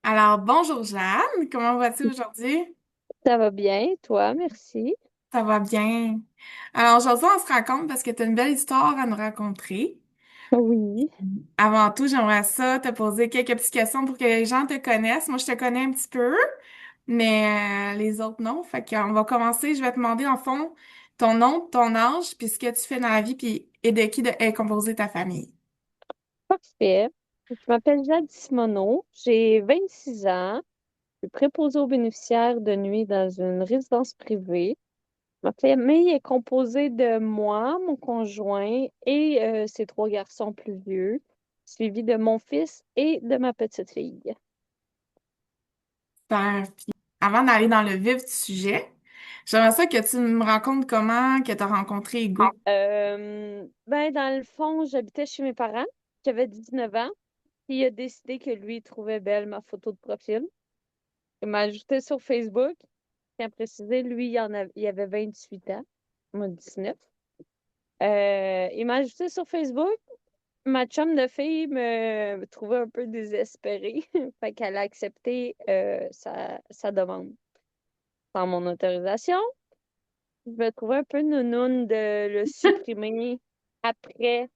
Alors, bonjour Jeanne, comment vas-tu aujourd'hui? Ça va bien, toi, merci. Ça va bien. Alors, aujourd'hui, on se rencontre parce que tu as une belle histoire à nous raconter. Oui. Avant tout, j'aimerais ça te poser quelques petites questions pour que les gens te connaissent. Moi, je te connais un petit peu, mais les autres, non. Fait qu'on va commencer. Je vais te demander, en fond, ton nom, ton âge, puis ce que tu fais dans la vie, puis et de qui est composée ta famille. Parfait. Je m'appelle Jade Simoneau, j'ai 26 ans, je suis préposée aux bénéficiaires de nuit dans une résidence privée. Ma famille est composée de moi, mon conjoint et ses trois garçons plus vieux, suivi de mon fils et de ma petite fille. Super. Puis, avant d'aller dans le vif du sujet, j'aimerais ça que tu me racontes comment que tu as rencontré Hugo. Ben, dans le fond, j'habitais chez mes parents, j'avais 19 ans, puis il a décidé que lui il trouvait belle ma photo de profil. Il m'a ajouté sur Facebook. Tiens à préciser, lui, il avait 28 ans, moi 19. Il m'a ajouté sur Facebook. Ma chum de fille me trouvait un peu désespérée. Fait qu'elle a accepté sa demande. Sans mon autorisation, je me trouvais un peu nounoune de le supprimer après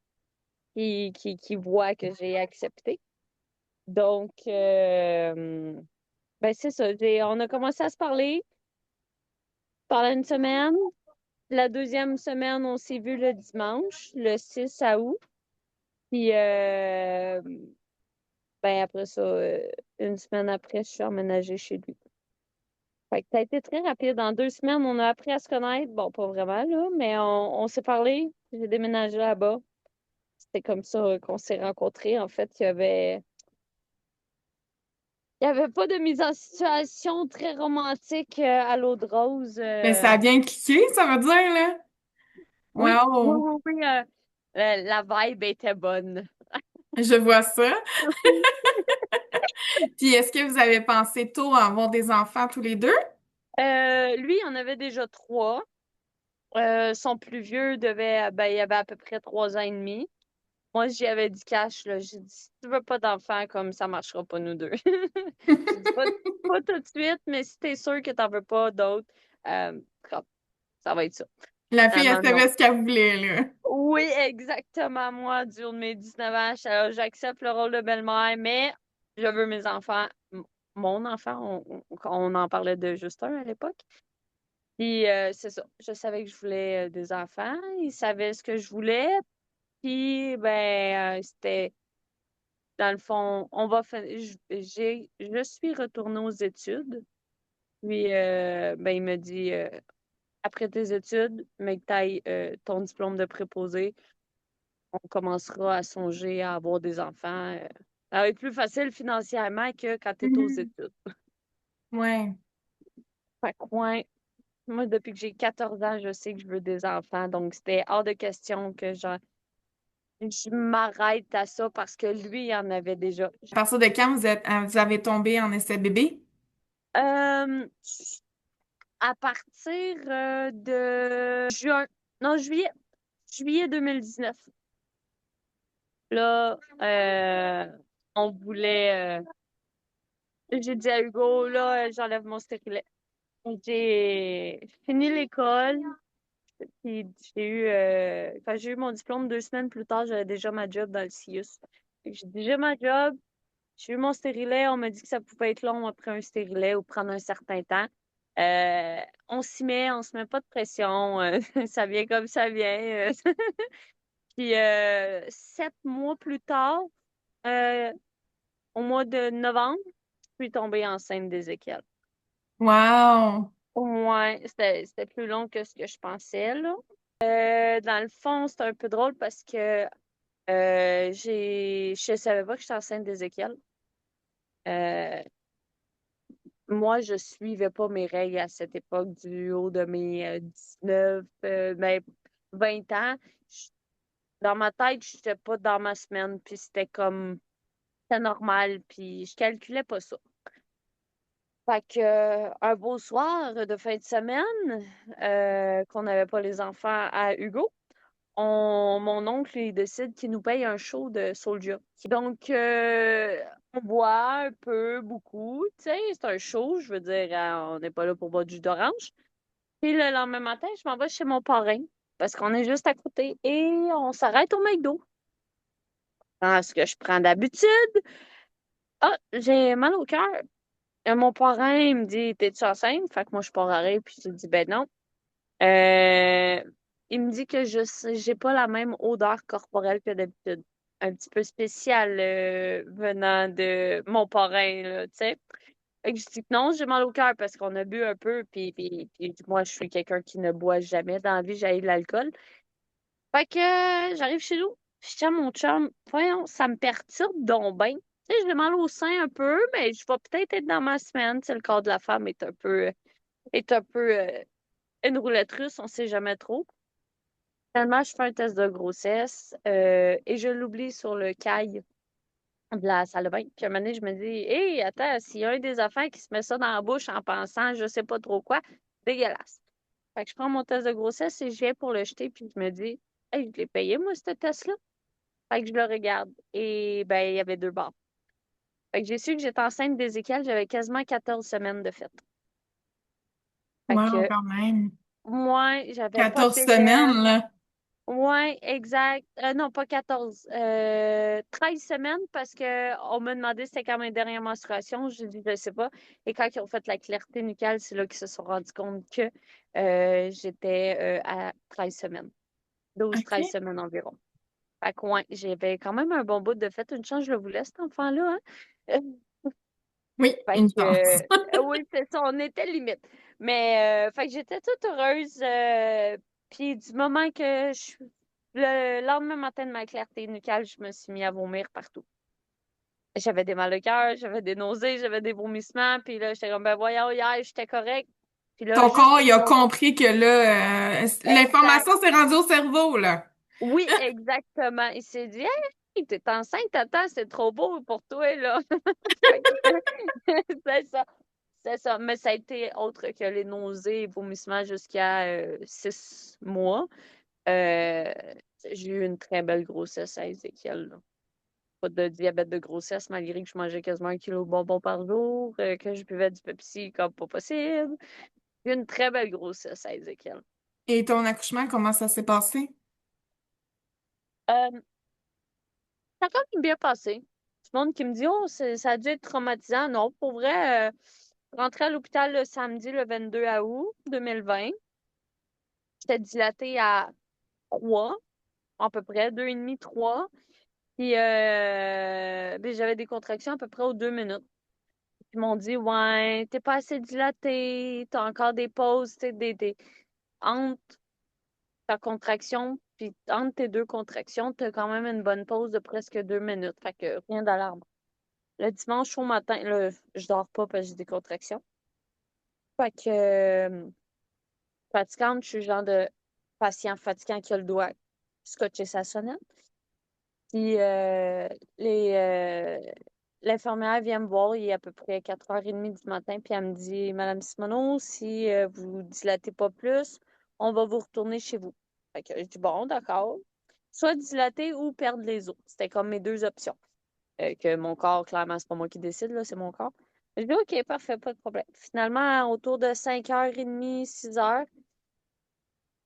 qu'il voit que j'ai accepté. Donc, ben c'est ça. On a commencé à se parler pendant une semaine. La deuxième semaine, on s'est vu le dimanche, le 6 août. Puis, ben après ça, une semaine après, je suis emménagée chez lui. Fait que ça a été très rapide. En 2 semaines, on a appris à se connaître. Bon, pas vraiment, là, mais on s'est parlé. J'ai déménagé là-bas. C'était comme ça qu'on s'est rencontrés. En fait, il y avait pas de mise en situation très romantique à l'eau de rose. Mais ça a bien cliqué, ça veut dire, là. Oui, oui, Wow! oui, oui. La vibe était bonne. Je vois ça. Puis est-ce que vous avez pensé tôt à avoir des enfants tous les deux? Lui, il en avait déjà trois. Son plus vieux ben, il avait à peu près 3 ans et demi. Moi, j'y avais dit cash, là. J'ai dit, si tu veux pas d'enfant, comme ça marchera pas, nous deux. J'ai dit, pas tout de suite, mais si t'es sûr que t'en veux pas d'autres, hop, ça va être ça. La fille, elle Finalement, non. savait ce qu'elle voulait, là. Oui, exactement. Moi, du haut de mes 19 ans, j'accepte le rôle de belle-mère, mais je veux mes enfants. Mon enfant, on en parlait de juste un à l'époque. Puis, c'est ça. Je savais que je voulais des enfants. Il savait ce que je voulais. Puis, ben, c'était, dans le fond, on va faire, je suis retournée aux études. Puis, ben, il me dit, après tes études, mais que tu ailles ton diplôme de préposé, on commencera à songer à avoir des enfants. Ça va être plus facile financièrement que quand tu es aux Mhm. études. Ouais. Fait que, ouais, moi, depuis que j'ai 14 ans, je sais que je veux des enfants. Donc, c'était hors de question que je m'arrête à ça parce que lui, il en avait déjà. À partir de quand vous avez tombé en essai bébé? Euh, à partir de juin, non, juillet 2019. Là, on voulait. J'ai dit à Hugo, là, j'enlève mon stérilet. J'ai fini l'école, puis quand j'ai eu mon diplôme 2 semaines plus tard, j'avais déjà ma job dans le CIUS. Fait que j'ai déjà ma job, j'ai eu mon stérilet, on m'a dit que ça pouvait être long après un stérilet ou prendre un certain temps. On s'y met, on se met pas de pression, ça vient comme ça vient. Puis 7 mois plus tard, euh, au mois de novembre, je suis tombée enceinte d'Ézéchiel. Wow! Ouais, c'était plus long que ce que je pensais, là. Dans le fond, c'est un peu drôle parce que je savais pas que j'étais enceinte d'Ézéchiel. Euh, Moi, je suivais pas mes règles à cette époque du haut de mes 19, ben, 20 ans. Je- Dans ma tête, je n'étais pas dans ma semaine, puis c'était normal, puis je calculais pas ça. Fait que, un beau soir de fin de semaine, qu'on n'avait pas les enfants à Hugo, mon oncle, il décide qu'il nous paye un show de Soulja. Donc, On boit un peu, beaucoup, tu sais, c'est un show, je veux dire, on n'est pas là pour boire du jus d'orange. Puis le lendemain matin, je m'en vais chez mon parrain, parce qu'on est juste à côté, et on s'arrête au McDo. Ce que je prends d'habitude. Ah, j'ai mal au cœur. Mon parrain, il me dit, t'es-tu enceinte? Fait que moi, je pars à rire, puis je dis, ben non. Euh, il me dit que j'ai pas la même odeur corporelle que d'habitude. Un petit peu spéciale venant de mon parrain, là, tu sais. Fait que je dis que non, j'ai mal au cœur parce qu'on a bu un peu, puis moi, je suis quelqu'un qui ne boit jamais. Dans la vie, j'ai de l'alcool. Fait que j'arrive chez nous, je tiens mon chum. Voyons, ça me perturbe donc ben. Tu sais, j'ai mal au sein un peu, mais je vais peut-être être dans ma semaine. Tu sais, le corps de la femme est un peu une roulette russe, on sait jamais trop. Finalement, je fais un test de grossesse et je l'oublie sur le caille de la salle de bain. Puis à un moment donné, je me dis, hey, attends, s'il y a un des enfants qui se met ça dans la bouche en pensant je sais pas trop quoi, dégueulasse. Fait que je prends mon test de grossesse et je viens pour le jeter, puis je me dis, hey, je l'ai payé, moi, ce test-là. Fait que je le regarde et ben, il y avait deux barres. Fait que j'ai su que j'étais enceinte d'Ézéchiel, j'avais quasiment 14 semaines de fête. Fait Wow, que quand même. moi, j'avais pas de 14 semaines, BBL. là. Ouais, exact. Non, pas 14. 13 semaines parce que on m'a demandé c'était quand mes dernières menstruations. J'ai dit, je sais pas. Et quand ils ont fait la clarté nucale, c'est là qu'ils se sont rendus compte que j'étais à 13 semaines. 12-13 OK. semaines environ. Fait que ouais, j'avais quand même un bon bout de fête. Une chance, je le voulais, cet enfant-là, hein. Oui, Fait une que, chance. oui, c'est ça, on était limite. Mais, fait que j'étais toute heureuse. Puis du moment que le lendemain matin de ma clarté nucale, je me suis mis à vomir partout. J'avais des mal de cœur, j'avais des nausées, j'avais des vomissements. Puis là, j'étais comme, ben voyons, hier, j'étais correct. Puis là, Ton juste corps, pour il a mon... compris que là, Exact. l'information s'est rendue au cerveau, là. Oui, exactement. Il s'est dit, hey, t'es enceinte, attends, c'est trop beau pour toi, là. Fait que, c'est ça. C'est ça, mais ça a été autre que les nausées et vomissements jusqu'à 6 mois. Euh, j'ai eu une très belle grossesse à Ézéchiel, là. Pas de diabète de grossesse, malgré que je mangeais quasiment 1 kilo de bonbons par jour, que je buvais du Pepsi comme pas possible. J'ai eu une très belle grossesse à Ézéchiel. Et ton accouchement, comment ça s'est passé? Euh, Ça a quand même bien passé. Tout le monde qui me dit, oh, ça a dû être traumatisant. Non, pour vrai, rentrer à l'hôpital le samedi, le 22 août 2020. J'étais dilatée à 3 à peu près, 2,5, 3. Puis ben, j'avais des contractions à peu près aux 2 minutes. Ils m'ont dit, ouais, t'es pas assez dilatée, t'as encore des pauses, tu sais, entre ta contraction, puis entre tes deux contractions, t'as quand même une bonne pause de presque 2 minutes. Fait que rien d'alarme. Le dimanche au matin, là, je dors pas parce que j'ai des contractions. Fait que fatigante, je suis le genre de patient fatigant qui a le doigt scotché sa sonnette. Puis l'infirmière vient me voir, il est à peu près 4h30 du matin, puis elle me dit, Madame Simoneau, si vous dilatez pas plus, on va vous retourner chez vous. Fait que je dis, bon, d'accord. Soit dilater ou perdre les os. C'était comme mes deux options. Que mon corps, clairement, c'est pas moi qui décide, là, c'est mon corps. Je dis, OK, parfait, pas de problème. Finalement, autour de 5h30, 6h,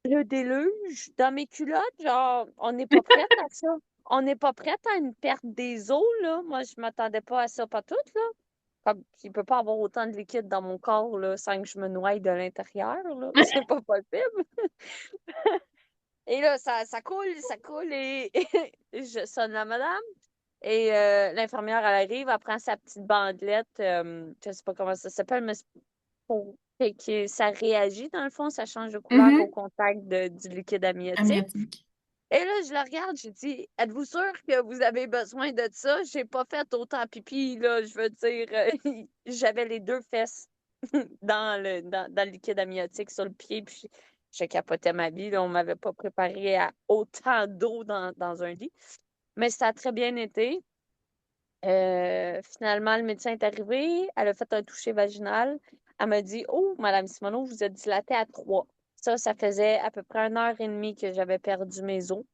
le déluge dans mes culottes, genre, on n'est pas prête à ça. On n'est pas prête à une perte des os, là. Moi, je m'attendais pas à ça, pas tout, là. Comme, il peut pas avoir autant de liquide dans mon corps, là, sans que je me noie de l'intérieur, là. C'est pas possible. Et là, ça coule, et je sonne la madame. Et l'infirmière, elle arrive, elle prend sa petite bandelette, je sais pas comment ça s'appelle, mais c'est ça réagit, dans le fond, ça change de couleur au Mhm. contact du liquide amniotique. Amniotique. Et là, je la regarde, j'ai dit, êtes-vous sûr que vous avez besoin de ça? J'ai pas fait autant pipi, là, je veux dire, j'avais les deux fesses dans le liquide amniotique sur le pied, puis je capotais ma vie, là, on m'avait pas préparé à autant d'eau dans un lit. Mais ça a très bien été. Finalement, le médecin est arrivé, elle a fait un toucher vaginal. Elle m'a dit, oh, Madame Simoneau, vous êtes dilatée à 3. Ça faisait à peu près 1h30 que j'avais perdu mes os.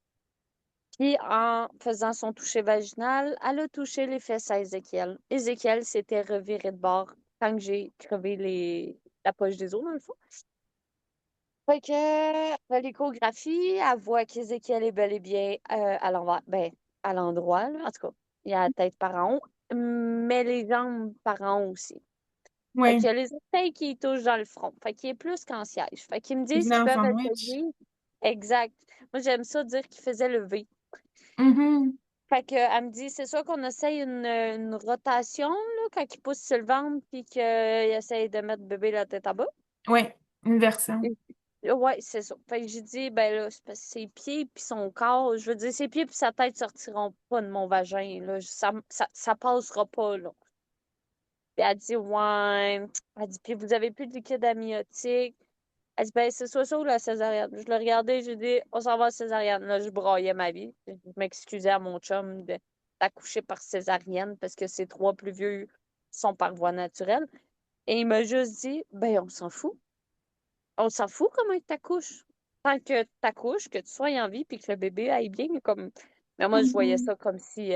Puis en faisant son toucher vaginal, elle a touché les fesses à Ézéchiel. Ézéchiel s'était reviré de bord quand j'ai crevé la poche des os, dans le fond. Fait que à l'échographie, elle voit qu'Ézéchiel est bel et bien à l'envers. Ben, à l'endroit, là. En tout cas, il a la tête par en haut, mais les jambes par en haut aussi. Fait qu'il Oui. y a les orteils qui touchent dans le front. Fait qu'il est plus qu'en siège. Fait qu'ils me Il disent venait qu'ils en peuvent sandwich. essayer. Exact. Moi, j'aime ça dire qu'ils faisaient le V. Mhm. Fait que, elle me dit, c'est sûr qu'on essaye une rotation, là, quand il pousse sur le ventre, puis qu'il essaye de mettre bébé la tête en bas. Oui, une version. Et- Ouais, c'est ça. Fait que j'ai dit, ben là, c'est parce que ses pieds puis son corps, je veux dire, ses pieds puis sa tête sortiront pas de mon vagin, là. Ça passera pas, là. Puis elle dit, ouais. Elle dit, puis vous avez plus de liquide amniotique. Elle dit, ben, c'est soit ça ou la césarienne. Je l'ai regardé, j'ai dit, on s'en va à la césarienne. Là, je broyais ma vie. Je m'excusais à mon chum d'accoucher par césarienne parce que ses trois plus vieux sont par voie naturelle. Et il m'a juste dit, ben, on s'en fout. On s'en fout comment tu t'accouches. Tant que tu accouches, que tu sois en vie puis que le bébé aille bien. Comme... Mais moi, je voyais Mhm. ça comme si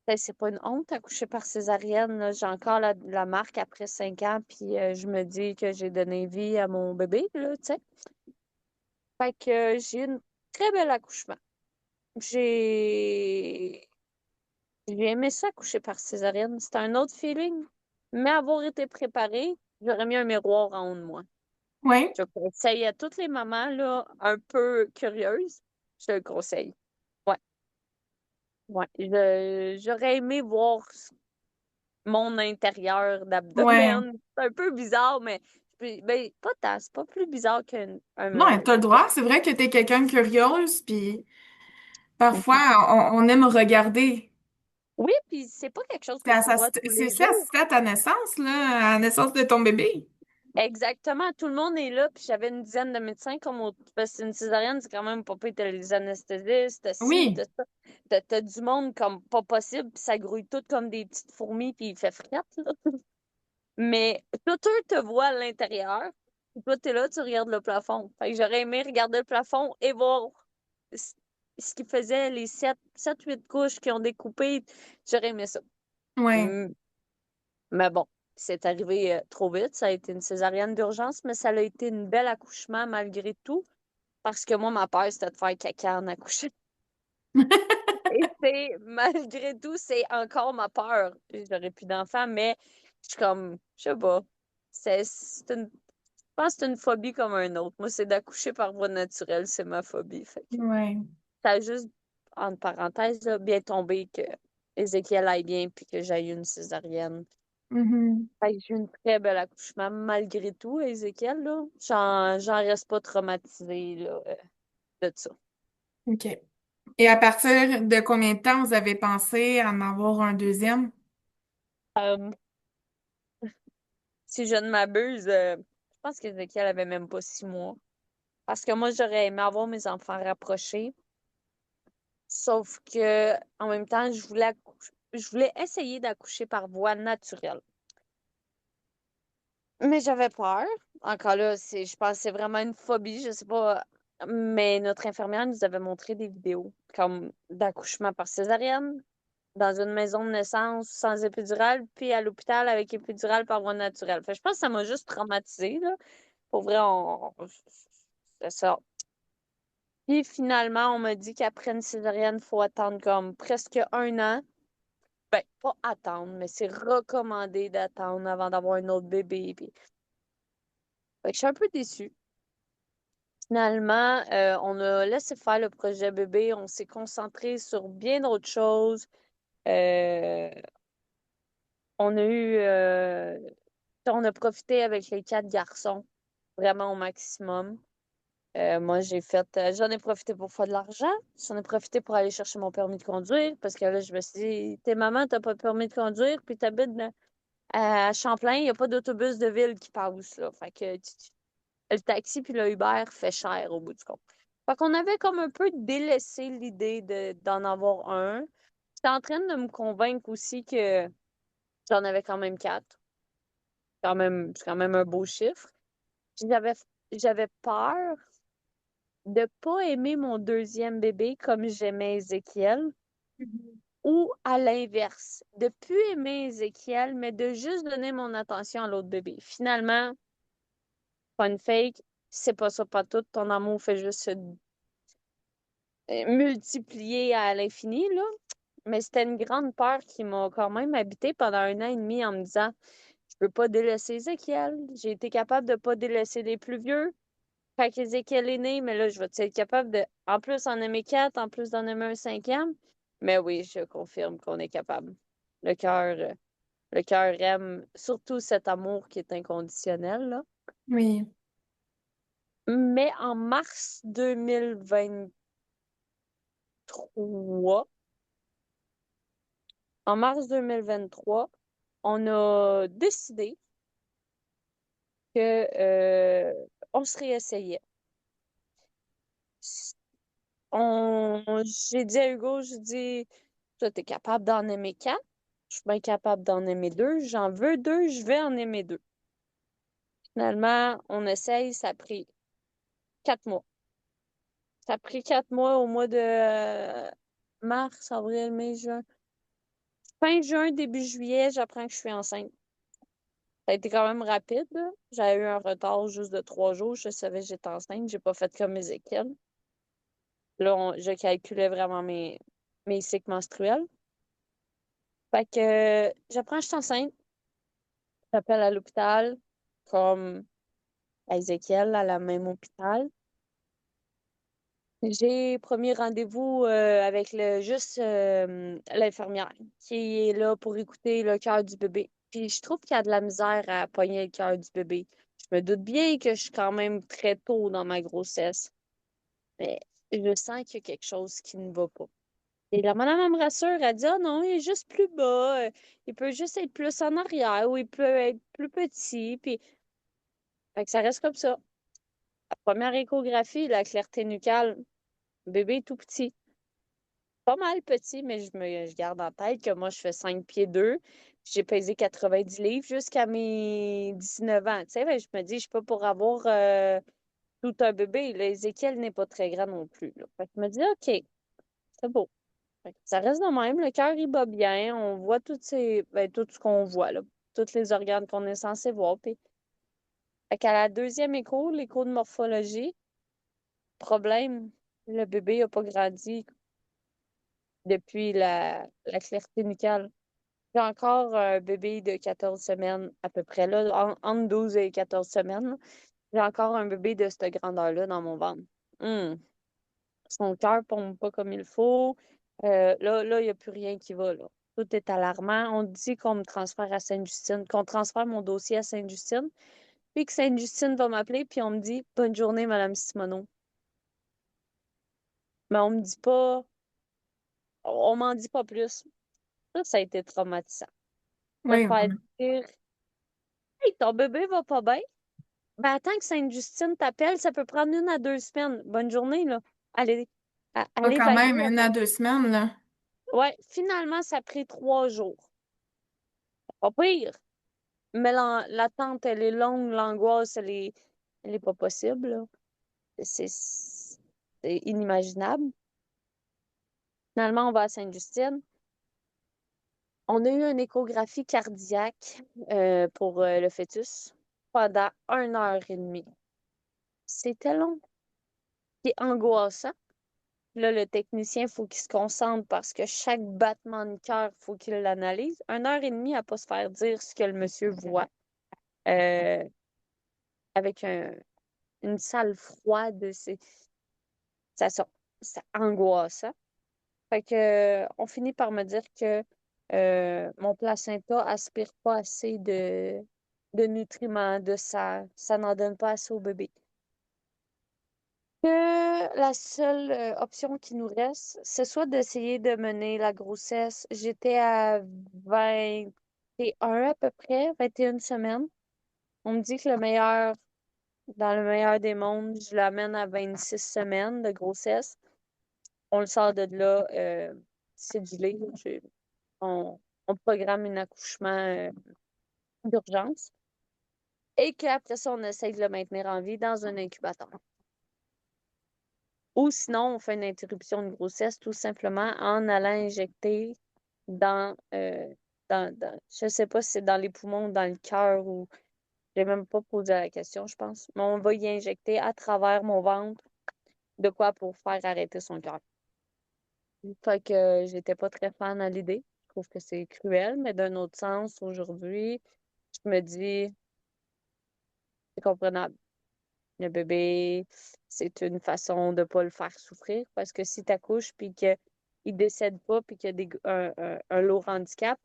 ben, c'est pas une honte accoucher par césarienne, là. J'ai encore la marque après 5 ans, puis je me dis que j'ai donné vie à mon bébé, là, tu sais. Fait que j'ai eu un très bel accouchement. J'ai j'ai aimé ça accoucher par césarienne. C'était un autre feeling. Mais avoir été préparée, j'aurais mis un miroir en haut de moi. Oui. Je conseille à toutes les mamans là, un peu curieuses. Je te le conseille. Ouais, ouais. J'aurais aimé voir mon intérieur Ouais. d'abdomen. C'est un peu bizarre, mais ben, pas tant. C'est pas plus bizarre Non, t'as le droit. C'est vrai que t'es quelqu'un de curieuse, puis parfois, on aime regarder. Oui, puis c'est pas quelque chose que C'est tu vois tous c'est les ça, jours. c'était à ta naissance, là, à la naissance de ton bébé. Exactement, tout le monde est là, puis j'avais une dizaine de médecins parce que c'est une césarienne, c'est quand même pas pire, t'as les anesthésistes, t'as ci, Oui. t'as ça, t'as du monde comme pas possible, puis ça grouille tout comme des petites fourmis, puis il fait frette, là. Mais tout eux te voient à l'intérieur, puis toi t'es là, tu regardes le plafond. Fait que j'aurais aimé regarder le plafond et voir ce ce qui faisait les 7, 8 couches qui ont découpé, j'aurais aimé ça. Ouais. Mm. Mais bon, c'est arrivé trop vite. Ça a été une césarienne d'urgence, mais ça a été une belle accouchement malgré tout. Parce que moi, ma peur, c'était de faire caca en accouchant. Et c'est, malgré tout, c'est encore ma peur. J'aurais plus d'enfants, mais je suis comme, je sais pas. Je pense que c'est une phobie comme un autre. Moi, c'est d'accoucher par voie naturelle, c'est ma phobie. Fait que Ouais. ça a juste, entre parenthèses, là, bien tombé que Ézéchiel aille bien puis que j'aille une césarienne. Mhm. Fait que j'ai eu une très belle accouchement malgré tout, Ézéchiel, là. J'en reste pas traumatisée, là, de ça. OK. Et à partir de combien de temps vous avez pensé à en avoir un deuxième? Euh, si je ne m'abuse, je pense qu'Ézéchiel avait même pas 6 mois. Parce que moi, j'aurais aimé avoir mes enfants rapprochés. Sauf que, en même temps, je voulais essayer d'accoucher par voie naturelle. Mais j'avais peur. Encore là, je pense que c'est vraiment une phobie, je sais pas. Mais notre infirmière nous avait montré des vidéos comme d'accouchement par césarienne, dans une maison de naissance sans épidural, puis à l'hôpital avec épidural par voie naturelle. Fait que je pense que ça m'a juste traumatisée, là. Pour vrai, c'est ça. Puis finalement, on m'a dit qu'après une césarienne, il faut attendre comme presque 1 an. Ben, pas attendre, mais c'est recommandé d'attendre avant d'avoir un autre bébé. Fait que je suis un peu déçue. Finalement, on a laissé faire le projet bébé, on s'est concentré sur bien d'autres choses. Euh, on a eu, on a profité avec les 4 garçons, vraiment au maximum. Moi, j'en ai profité pour faire de l'argent. J'en ai profité pour aller chercher mon permis de conduire parce que là, je me suis dit, t'es maman, t'as pas de permis de conduire, puis t'habites à Champlain, il n'y a pas d'autobus de ville qui passe, là. Fait que le taxi puis le Uber fait cher au bout du compte. Fait qu'on avait comme un peu délaissé l'idée d'en avoir un. J'étais en train de me convaincre aussi que j'en avais quand même 4. C'est quand même un beau chiffre. Puis j'avais peur. de pas aimer mon deuxième bébé comme j'aimais Ézéchiel, Mhm. ou à l'inverse, de plus aimer Ézéchiel, mais de juste donner mon attention à l'autre bébé. Finalement, fun fake, c'est pas ça pas tout, ton amour fait juste se multiplier à l'infini, là. Mais c'était une grande peur qui m'a quand même habité pendant 1 an et demi en me disant, je peux pas délaisser Ézéchiel. J'ai été capable de pas délaisser les plus vieux. Fait qu'Ézéchiel est né, mais là, je vais être capable de, en plus en aimer quatre, en plus d'en aimer un cinquième. Mais oui, je confirme qu'on est capable. Le cœur, euh, le cœur aime surtout cet amour qui est inconditionnel, là. Oui, Mais en mars 2023, en mars 2023, on a décidé que on se réessayait. J'ai dit à Hugo, j'ai dit, toi, t'es capable d'en aimer quatre? Je suis bien capable d'en aimer deux. J'en veux deux, je vais en aimer deux. Finalement, on essaye, ça a pris 4 mois. Ça a pris 4 mois au mois de mars, avril, mai, juin. Fin juin, début juillet, j'apprends que je suis enceinte. Ça a été quand même rapide, là. J'avais eu un retard juste de 3 jours. Je savais que j'étais enceinte. J'ai pas fait comme Ézéchiel. Là, je calculais vraiment mes cycles menstruels. Fait que j'apprends que je suis enceinte. J'appelle à l'hôpital, comme à Ézéchiel, à la même hôpital. J'ai premier rendez-vous avec juste l'infirmière qui est là pour écouter le cœur du bébé. Puis je trouve qu'il y a de la misère à pogner le cœur du bébé. Je me doute bien que je suis quand même très tôt dans ma grossesse, mais je sens qu'il y a quelque chose qui ne va pas. Et la madame elle me rassure, elle dit: Ah non, il est juste plus bas, il peut juste être plus en arrière ou il peut être plus petit. Puis, fait que ça reste comme ça. La première échographie, la clarté nucale, le bébé est tout petit. Pas mal petit, mais je garde en tête que moi, je fais 5 pieds 2. J'ai pesé 90 livres jusqu'à mes 19 ans. Tu sais, ben, je me dis, je suis pas pour avoir tout un bébé. Là, Ézéchiel n'est pas très grand non plus. Là. Fait que je me dis, OK, c'est beau. Fait que ça reste de même. Le cœur, il bat bien. On voit tout ce qu'on voit, là. Tous les organes qu'on est censé voir. Puis, fait qu'à la deuxième écho, l'écho de morphologie, problème, le bébé n'a pas grandi depuis la clarté nucale. J'ai encore un bébé de 14 semaines à peu près, là, entre 12 et 14 semaines, là. J'ai encore un bébé de cette grandeur-là dans mon ventre. Hum. Son cœur pompe pas comme il faut. Là, il n'y a plus rien qui va, là. Tout est alarmant. On dit qu'on me transfère à Sainte-Justine, qu'on transfère mon dossier à Sainte-Justine, puis que Sainte-Justine va m'appeler, puis on me dit bonne journée, Madame Simoneau. Mais on me dit pas, on m'en dit pas plus. Ça a été traumatisant. Me oui, faire vraiment. dire hey, ton bébé va pas bien. Ben, attends que Sainte-Justine t'appelle, ça peut prendre 1 à 2 semaines. Bonne journée, là. Allez, Pas allez quand même, valider 1 à 2 semaines, là. Ouais, finalement, ça a pris 3 jours. Pas pire. Mais l'attente, elle est longue, l'angoisse, elle est pas possible, là. C'est inimaginable. Finalement, on va à Sainte-Justine. On a eu une échographie cardiaque pour le fœtus pendant 1 heure et demie. C'était long et angoissant. Là, le technicien, il faut qu'il se concentre parce que chaque battement de cœur, il faut qu'il l'analyse. 1 heure et demie à pas se faire dire ce que le monsieur voit. Euh, avec une salle froide, ça, ça, ça angoissant. Fait que, on finit par me dire que mon placenta aspire pas assez de nutriments, de sang. Ça n'en donne pas assez au bébé. Que la seule option qui nous reste, c'est soit d'essayer de mener la grossesse. J'étais à 21 à peu près, 21 semaines. On me dit que dans le meilleur des mondes, je l'amène à 26 semaines de grossesse. On le sort de là, cédulé. On, on programme un accouchement d'urgence. Et qu'après ça, on essaye de le maintenir en vie dans un incubateur. Ou sinon, on fait une interruption de grossesse tout simplement en allant injecter dans, je sais pas si c'est dans les poumons ou dans le cœur ou j'ai même pas posé la question, je pense. Mais on va y injecter à travers mon ventre de quoi pour faire arrêter son cœur. Fait que j'étais pas très fan à l'idée. Je trouve que c'est cruel, mais d'un autre sens, aujourd'hui, je me dis, c'est comprenable. Le bébé, c'est une façon de pas le faire souffrir parce que si tu accouches puis qu'il décède pas puis qu'il y a un lourd handicap,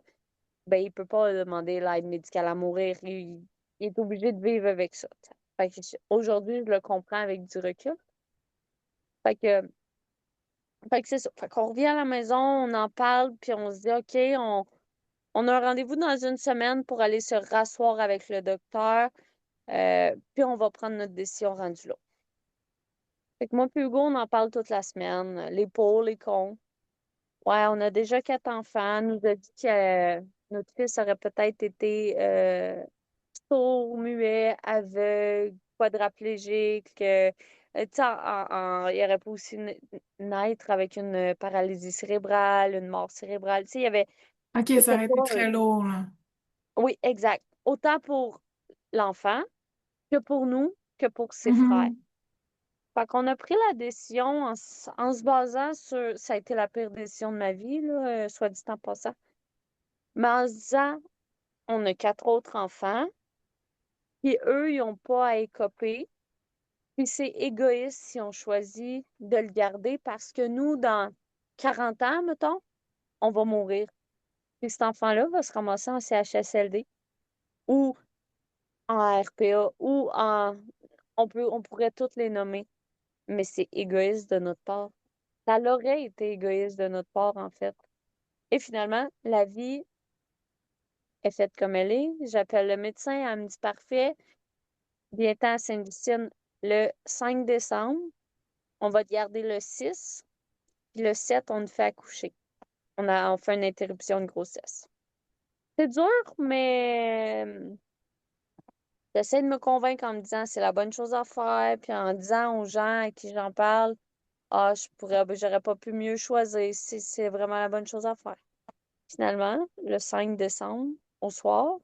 ben il peut pas demander l'aide médicale à mourir. Il est obligé de vivre avec ça. Fait que aujourd'hui, je le comprends avec du recul. Fait que, fait que c'est ça. Fait qu'on revient à la maison, on en parle, puis on se dit, OK, on a un rendez-vous dans une semaine pour aller se rasseoir avec le docteur, puis on va prendre notre décision rendue là. Fait que moi puis Hugo, on en parle toute la semaine, les pour, les contre. Ouais, on a déjà 4 enfants. Nous a dit que notre fils aurait peut-être été sourd, muet, aveugle, quadraplégique. Tu sais, il aurait pu aussi naître avec une paralysie cérébrale, une mort cérébrale. Tu sais, il y avait. OK, ça C'était aurait été pas. très lourd, là. Oui, exact. Autant pour l'enfant que pour nous, que pour ses frères. Mhm. Fait qu'on a pris la décision en se basant sur. Ça a été la pire décision de ma vie, là, soit dit en passant. Mais en se disant, on a 4 autres enfants, puis eux, ils n'ont pas à écoper. Puis c'est égoïste si on choisit de le garder parce que nous, dans 40 ans, mettons, on va mourir. Puis cet enfant-là va se ramasser en CHSLD ou en RPA ou en. On pourrait toutes les nommer, mais c'est égoïste de notre part. Ça l'aurait été égoïste de notre part, en fait. Et finalement, la vie est faite comme elle est. J'appelle le médecin, elle me dit parfait, viens-t'en à Sainte-Justine le 5 décembre. On va te garder le 6, puis le 7, on te fait accoucher. On fait une interruption de grossesse. C'est dur, mais j'essaie de me convaincre en me disant c'est la bonne chose à faire, puis en disant aux gens à qui j'en parle, ah, j'aurais pas pu mieux choisir. C'est vraiment la bonne chose à faire. Finalement, le 5 décembre, au soir,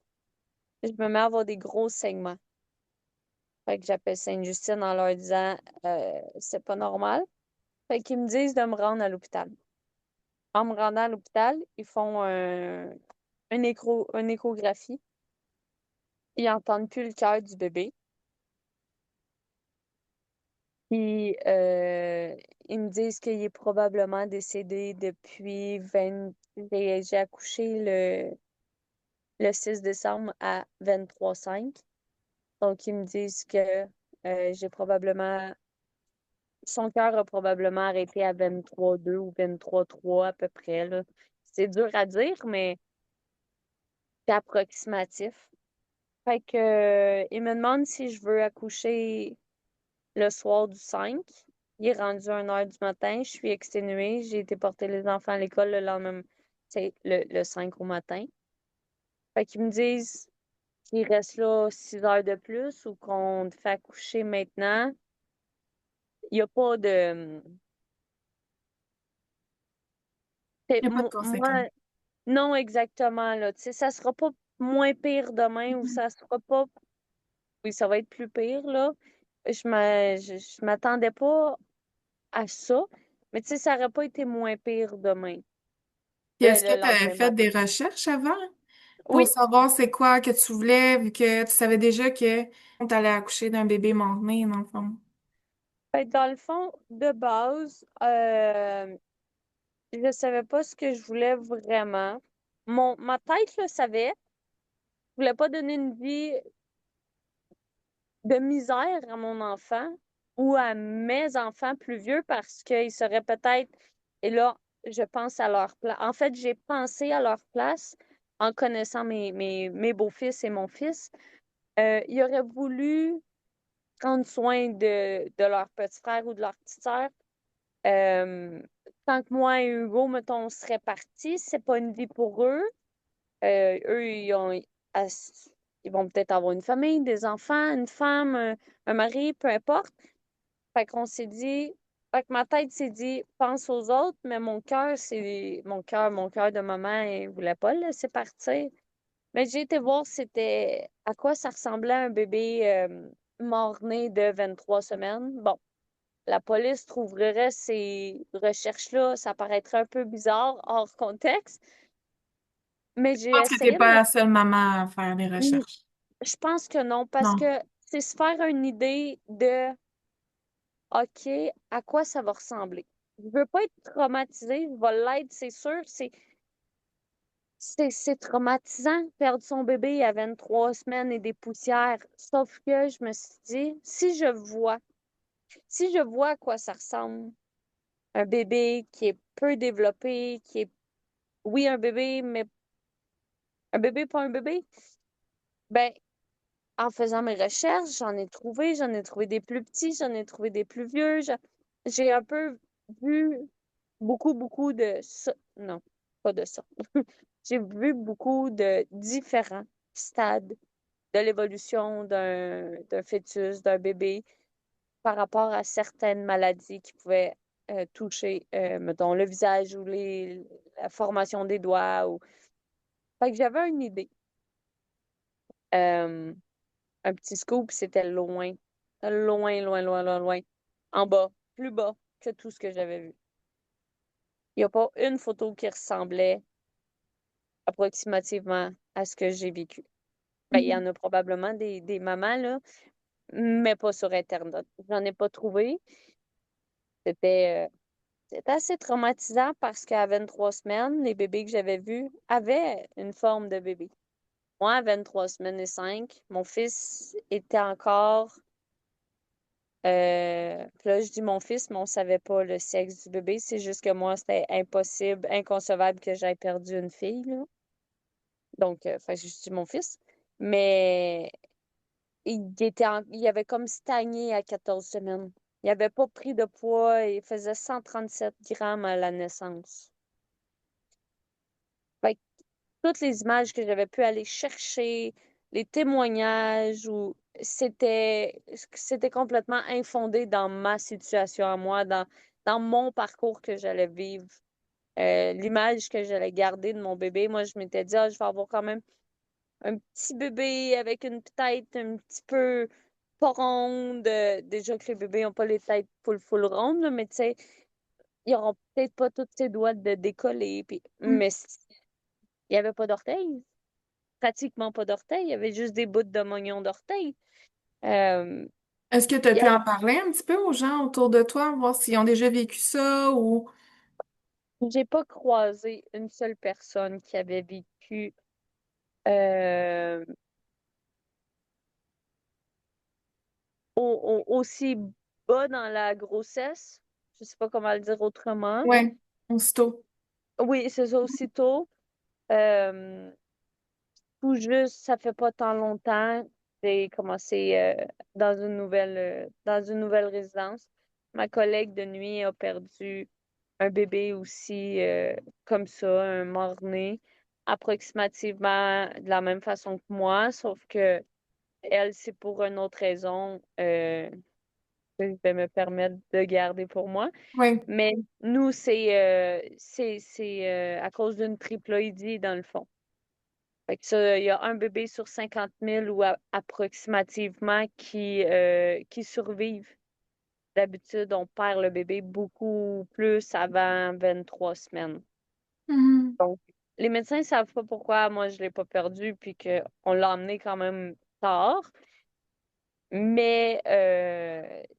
je me mets à avoir des gros saignements. Fait que j'appelle Sainte-Justine en leur disant c'est pas normal. Fait qu'ils me disent de me rendre à l'hôpital. En me rendant à l'hôpital, ils font une échographie. Ils n'entendent plus le cœur du bébé. Puis ils me disent qu'il est probablement décédé depuis 20. J'ai accouché le 6 décembre à 23h05. Donc, ils me disent que j'ai probablement. Son cœur a probablement arrêté à 23,2 ou 23,3 à peu près, là. C'est dur à dire, mais c'est approximatif. Fait que, il me demande si je veux accoucher le soir du 5. Il est rendu 1h du matin. Je suis exténuée. J'ai été porter les enfants à l'école le lendemain, c'est le 5 au matin. Fait qu'ils me disent qu'il reste là 6 heures de plus ou qu'on te fait accoucher maintenant. Il n'y a pas de. Il n'y a pas de conséquences. Moi, non exactement, là. Tu sais, ça sera pas moins pire demain ou Mhm. ça sera pas. Oui, ça va être plus pire, là. Je m'attendais pas à ça. Mais tu sais, ça aurait pas été moins pire demain, Puis est-ce que le tu as lendemain fait matin. des recherches avant pour Oui, savoir c'est quoi que tu voulais, vu que tu savais déjà que tu allais accoucher d'un bébé mort-né, dans le fond? ben, dans le fond, de base, je savais pas ce que je voulais vraiment. Ma tête le savait. Je voulais pas donner une vie de misère à mon enfant ou à mes enfants plus vieux parce qu'ils seraient peut-être, et là, je pense à leur place. En fait, j'ai pensé à leur place en connaissant mes beaux-fils et mon fils. Ils auraient voulu prendre soin de leur petit frère ou de leur petite sœur. Euh, Tant que moi et Hugo, mettons, on serait partis, c'est pas une vie pour eux. Eux, ils vont peut-être avoir une famille, des enfants, une femme, un mari, peu importe. Fait qu'on s'est dit, Fait que ma tête s'est dit, pense aux autres, mais mon cœur, c'est mon cœur de maman, il voulait pas le laisser partir. Mais j'ai été voir c'était à quoi ça ressemblait un bébé mort-né de 23 semaines. Bon, la police trouverait ces recherches-là, ça paraîtrait un peu bizarre, hors contexte, mais Je j'ai pense que t'es essayé de... pas la seule maman à faire des recherches. Je pense que non, parce Non. que c'est se faire une idée de, OK, à quoi ça va ressembler. Je veux pas être traumatisée, je vais l'être, c'est sûr. C'est traumatisant, perdre son bébé à 23 semaines et des poussières. Sauf que je me suis dit, si je vois à quoi ça ressemble, un bébé qui est peu développé, qui est, oui, un bébé, mais un bébé, pas un bébé, ben, en faisant mes recherches, j'en ai trouvé des plus petits, j'en ai trouvé des plus vieux. J'ai un peu vu beaucoup de ça. Non, pas de ça. J'ai vu beaucoup de différents stades de l'évolution d'un fœtus, d'un bébé, par rapport à certaines maladies qui pouvaient toucher, mettons, le visage ou la formation des doigts. Fait que j'avais une idée. Euh, un petit scoop, c'était loin. Loin. En bas, plus bas que tout ce que j'avais vu. Il n'y a pas une photo qui ressemblait approximativement à ce que j'ai vécu. Ben, il y Mhm. en a probablement des mamans, là, mais pas sur Internet. J'en ai pas trouvé. C'était c'était assez traumatisant parce qu'à 23 semaines, les bébés que j'avais vus avaient une forme de bébé. Moi, à 23 semaines et 5, mon fils était encore. Puis là, je dis mon fils, mais on savait pas le sexe du bébé. C'est juste que moi, c'était impossible, inconcevable que j'aie perdu une fille, là. Donc, fait que je dis mon fils. Mais il avait comme stagné à 14 semaines. Il avait pas pris de poids. Il faisait 137 grammes à la naissance. Fait que toutes les images que j'avais pu aller chercher, les témoignages, ou c'était complètement infondé dans ma situation à moi, dans mon parcours que j'allais vivre. L'image que j'allais garder de mon bébé, moi, je m'étais dit, ah, je vais avoir quand même un petit bébé avec une tête un petit peu pas ronde. Déjà que les bébés n'ont pas les têtes full rondes, là, mais tu sais, ils n'auront peut-être pas tous ses doigts de décoller. Mhm. Mais il n'y avait pas d'orteils, pratiquement pas d'orteils. Il y avait juste des bouts de moignon d'orteils. Euh, Est-ce que tu as il y pu avait- en parler un petit peu aux gens autour de toi, voir s'ils ont déjà vécu ça ou... j'ai pas croisé une seule personne qui avait vécu euh, aussi bas dans la grossesse. Je sais pas comment le dire autrement. Ouais, aussitôt. Oui, c'est ça, aussitôt. Euh, Tout juste, ça fait pas tant longtemps. J'ai commencé dans une nouvelle résidence. Ma collègue de nuit a perdu un bébé aussi comme ça, un mort-né, approximativement de la même façon que moi, sauf que elle, c'est pour une autre raison que je vais me permettre de garder pour moi. Oui. Mais nous, c'est à cause d'une triploïdie, dans le fond. Fait que ça, il y a un bébé sur 50 000 ou approximativement qui survivent. D'habitude, on perd le bébé beaucoup plus avant 23 semaines. Mhm. Donc, les médecins ne savent pas pourquoi moi je ne l'ai pas perdu puis qu'on l'a emmené quand même tard. Mais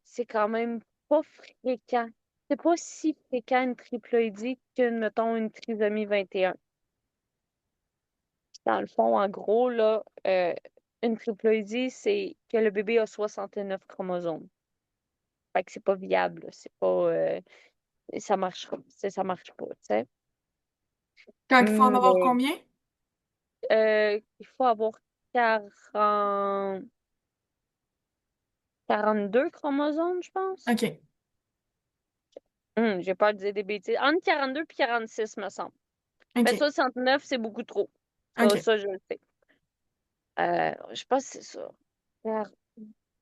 c'est quand même pas fréquent. C'est pas si fréquent une triploïdie que, mettons, une trisomie 21. Dans le fond, en gros, là, une triploïdie, c'est que le bébé a 69 chromosomes. Fait que c'est pas viable, là. C'est pas, ça marche, ça marche pas, tu sais. Quand il faut en avoir Mais combien? il faut avoir 40 42 chromosomes, je pense. OK. J'ai peur de dire des bêtises. Entre 42 et 46, me semble. Mais OK. 69, c'est beaucoup trop. OK. Ça, je le sais. Je pense que c'est ça.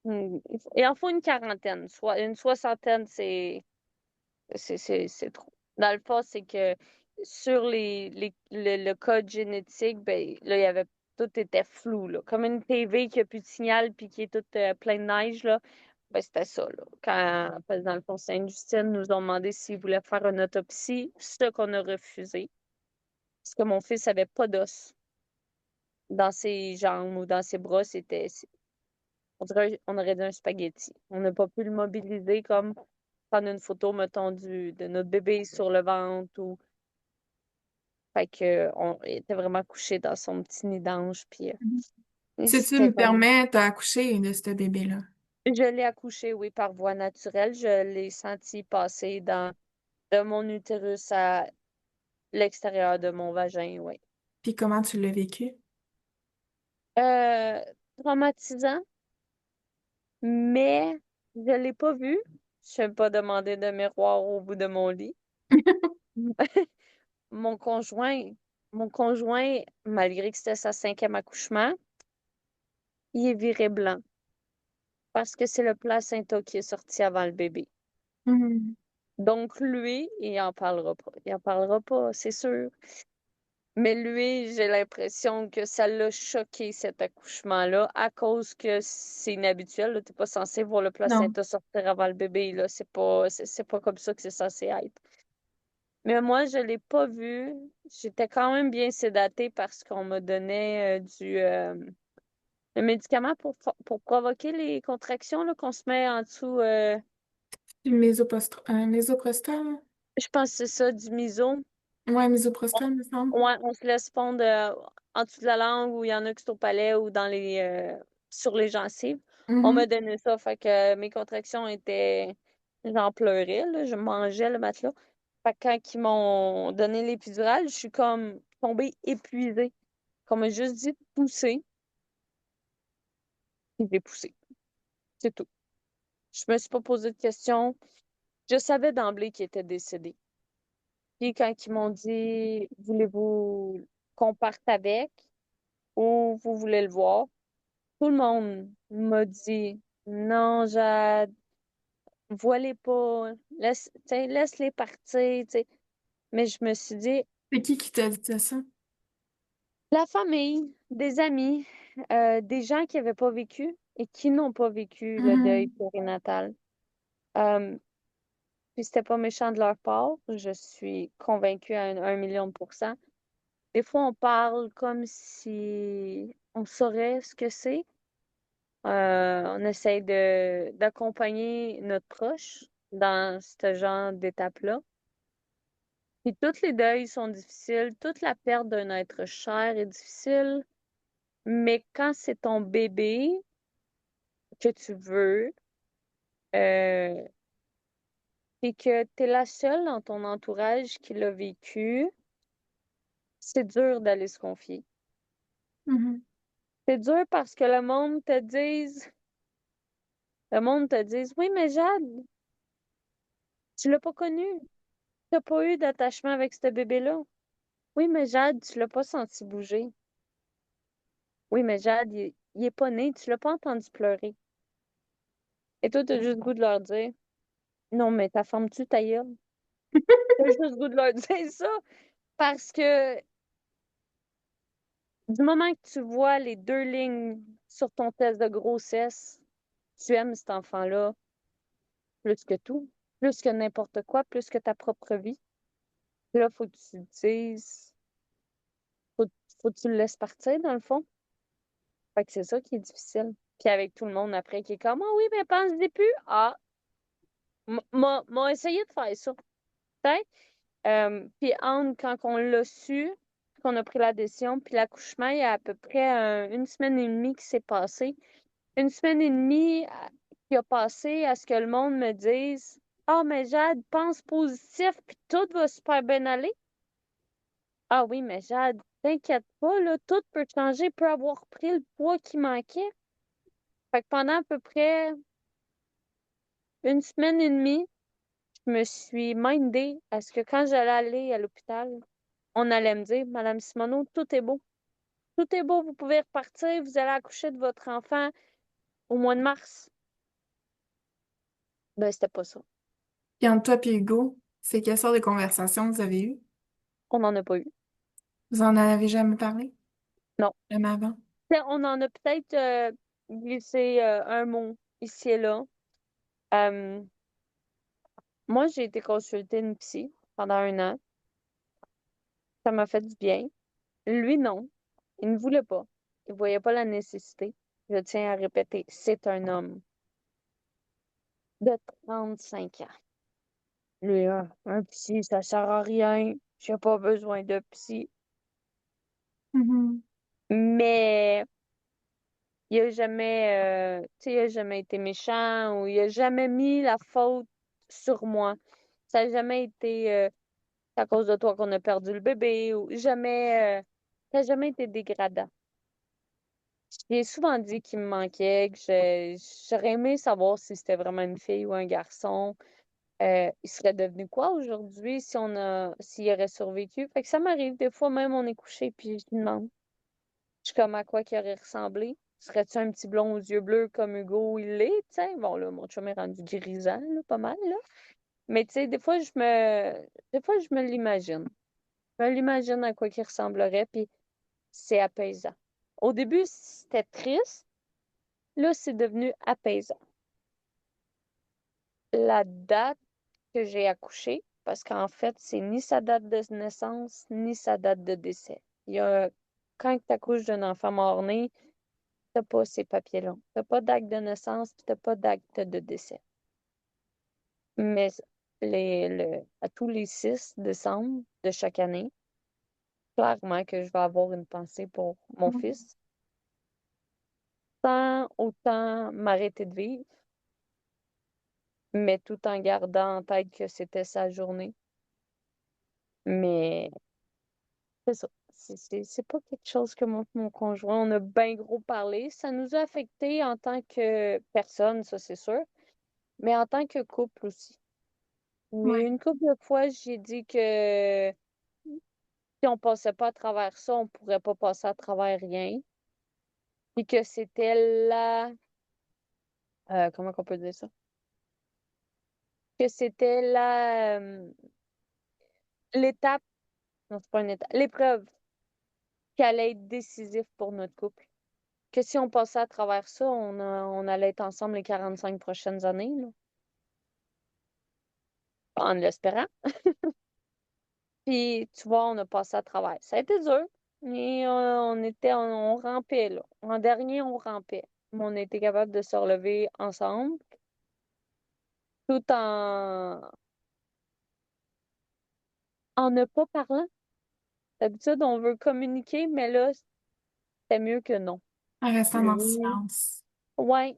Il en faut une quarantaine. Soit une soixantaine, c'est. C'est trop. Dans le fond, c'est que sur le code génétique, ben, là, il y avait tout était flou, là. Comme une TV qui a plus de signal puis qui est toute pleine de neige, là. Ben, c'était ça, là. Parce que dans le fond, Sainte-Justine nous ont demandé s'ils voulaient faire une autopsie, ce qu'on a refusé. Parce que mon fils avait pas d'os dans ses jambes ou dans ses bras. On dirait, on aurait dit un spaghetti. On n'a pas pu le mobiliser comme prendre une photo, mettons, de notre bébé sur le ventre ou. Fait que, il était vraiment couché dans son petit nid d'ange, puis Mhm. Si tu c'était me comme. permets, t'as accouché de ce bébé-là. Je l'ai accouché, oui, par voie naturelle. Je l'ai senti passer de mon utérus à l'extérieur de mon vagin, oui. Puis comment tu l'as vécu? Euh, Traumatisant, mais je l'ai pas vu. Je n'ai pas demandé de miroir au bout de mon lit. Mon conjoint, mon conjoint, malgré que c'était sa cinquième accouchement, il est viré blanc parce que c'est le placenta qui est sorti avant le bébé. Mhm. Donc lui, il en parlera pas. Il en parlera pas, c'est sûr. Mais lui, j'ai l'impression que ça l'a choqué cet accouchement-là à cause que c'est inhabituel. T'es pas censé voir le Non. placenta sortir avant le bébé, là. C'est pas comme ça que c'est censé être. Mais moi, je l'ai pas vu. J'étais quand même bien sédatée parce qu'on me donnait le médicament pour provoquer les contractions là, qu'on se met en dessous. Le Mésoprostol? Je pense que c'est ça, du miso. Ouais, Misoprostol, me semble. Ouais, on se laisse fondre en dessous de la langue ou il y en a qui sont au palais ou sur les gencives. On Mhm. m'a donné ça, fait que mes contractions étaient. J'en pleurais, là, je mangeais le matelas. Fait que quand ils m'ont donné l'épidurale, je suis comme tombée épuisée. Qu'on m'a juste dit de pousser, puis j'ai poussé. C'est tout. Je me suis pas posé de questions. Je savais d'emblée qu'il était décédé. Puis quand ils m'ont dit, voulez-vous qu'on parte avec ou vous voulez le voir? Tout le monde m'a dit, non, Jade, vois-les pas, laisse-les partir, tu sais. Mais je me suis dit, C'est qui t'a dit ça? la famille, des amis, des gens qui n'avaient pas vécu et qui n'ont pas vécu le deuil Mhm. périnatal. Euh, Puis c'était pas méchant de leur part, je suis convaincue à un million de pourcents. Des fois, on parle comme si on saurait ce que c'est. On essaye d'accompagner notre proche dans ce genre d'étape-là. Puis toutes les deuils sont difficiles, toute la perte d'un être cher est difficile, mais quand c'est ton bébé que tu veux, euh, et que tu es la seule dans ton entourage qui l'a vécu, c'est dur d'aller se confier. Mhm. C'est dur parce que le monde te dise, oui, mais Jade, tu l'as pas connu. T'as pas eu d'attachement avec ce bébé-là. Oui, mais Jade, tu l'as pas senti bouger. Oui, mais Jade, il est pas né, tu l'as pas entendu pleurer. Et toi, t'as juste le goût de leur dire, non, mais ta forme-tu ta gueule? T'as juste le goût de leur dire ça parce que du moment que tu vois les deux lignes sur ton test de grossesse, tu aimes cet enfant-là plus que tout, plus que n'importe quoi, plus que ta propre vie. Là, faut que tu te dises, faut, faut que tu le laisses partir dans le fond. Fait que c'est ça qui est difficile. Puis avec tout le monde après qui est comme, ah oui, mais pense-y plus. Ah, m'a essayé de faire ça. Peut-être. Puis entre quand on l'a su, qu'on a pris la décision, puis l'accouchement, il y a à peu près une semaine et demie qui s'est passée. Une semaine et demie qui a passé à ce que le monde me dise, ah, mais Jade, pense positif, puis tout va super bien aller. Ah oui, mais Jade, t'inquiète pas, là, tout peut changer, peut avoir pris le poids qui manquait. Fait que pendant à peu près une semaine et demie, je me suis mindée à ce que quand j'allais aller à l'hôpital, on allait me dire, Madame Simoneau, tout est beau. Tout est beau, vous pouvez repartir, vous allez accoucher de votre enfant au mois de mars. Ben, c'était pas ça. Puis entre toi et Hugo, c'est quelle sorte de conversation vous avez eue? On n'en a pas eu. Vous en avez jamais parlé? Non. Jamais avant? On en a peut-être glissé un mot ici et là. Euh, Moi, j'ai été consulter une psy pendant 1 an. Ça m'a fait du bien. Lui, non. Il ne voulait pas. Il voyait pas la nécessité. Je tiens à répéter, c'est un homme de 35 ans. Lui, un psy, ça sert à rien. J'ai pas besoin de psy. Mhm. Mais il a jamais, tu sais, il a jamais été méchant ou il a jamais mis la faute sur moi. Ça n'a jamais été c'est à cause de toi qu'on a perdu le bébé ou jamais, ça n'a jamais été dégradant. J'ai souvent dit qu'il me manquait, que j'aurais aimé savoir si c'était vraiment une fille ou un garçon. Il serait devenu quoi aujourd'hui si s'il aurait survécu? Fait que ça m'arrive, des fois même on est couché puis je me demande, je suis comme à quoi qu'il aurait ressemblé? Serais-tu un petit blond aux yeux bleus comme Hugo il l'est, tu sais? Bon là, mon chum est rendu grisant, là, pas mal, là. Mais tu sais, des fois je me l'imagine. Je me l'imagine à quoi qu'il ressemblerait, puis c'est apaisant. Au début, c'était triste, là, c'est devenu apaisant. La date que j'ai accouché, parce qu'en fait, c'est ni sa date de naissance, ni sa date de décès. Quand tu accouches d'un enfant mort-né, t'as pas ces papiers-là. T'as pas d'acte de naissance, puis t'as pas d'acte de décès. Mais à tous les 6 décembre de chaque année, clairement que je vais avoir une pensée pour mon fils, sans autant m'arrêter de vivre, mais tout en gardant en tête que c'était sa journée. Mais c'est ça. C'est pas quelque chose que moi et mon conjoint, on a bien gros parlé. Ça nous a affectés en tant que personne, ça c'est sûr, mais en tant que couple aussi. Oui, Ouais. une couple de fois, j'ai dit que si on passait pas à travers ça, on pourrait pas passer à travers rien. Puis que c'était comment qu'on peut dire ça? Que c'était l'étape, non, c'est pas une étape, l'épreuve qui allait être décisif pour notre couple. Que si on passait à travers ça, on allait être ensemble les 45 prochaines années, là, en l'espérant. Puis, tu vois, on a passé à travers. Ça a été dur, mais on rampait, là. En dernier, on rampait. Mais on était capable de se relever ensemble, tout en ne pas parlant. D'habitude, on veut communiquer, mais là, c'était mieux que non. En restant dans le Lui, silence. ouais.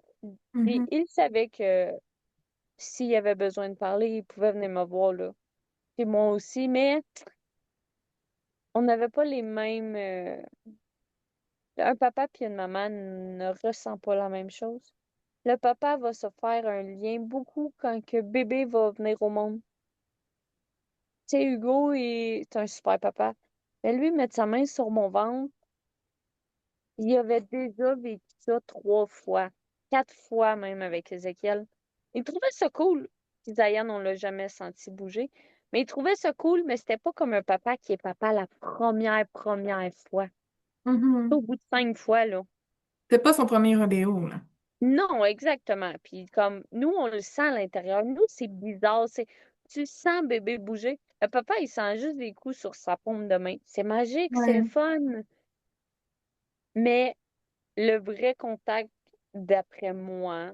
Puis, Mhm. il savait que s'il avait besoin de parler, il pouvait venir me voir, là. Puis moi aussi, mais on n'avait pas les mêmes. Un papa puis une maman ne ressent pas la même chose. Le papa va se faire un lien beaucoup quand que bébé va venir au monde. Tu sais, Hugo est un super papa. Mais lui, mettre sa main sur mon ventre, il avait déjà vécu ça 3 fois, 4 fois même avec Ézéchiel. Il trouvait ça cool. Puis Zayan, on l'a jamais senti bouger. Mais il trouvait ça cool, mais c'était pas comme un papa qui est papa la première fois. Au Mhm. bout de 5 fois, là. C'est pas son premier rodéo, là. Non, exactement. Puis comme nous, on le sent à l'intérieur. Nous, c'est bizarre. Tu sens bébé bouger. Le papa, il sent juste des coups sur sa paume de main. C'est magique, c'est le Ouais. fun. Mais le vrai contact, d'après moi,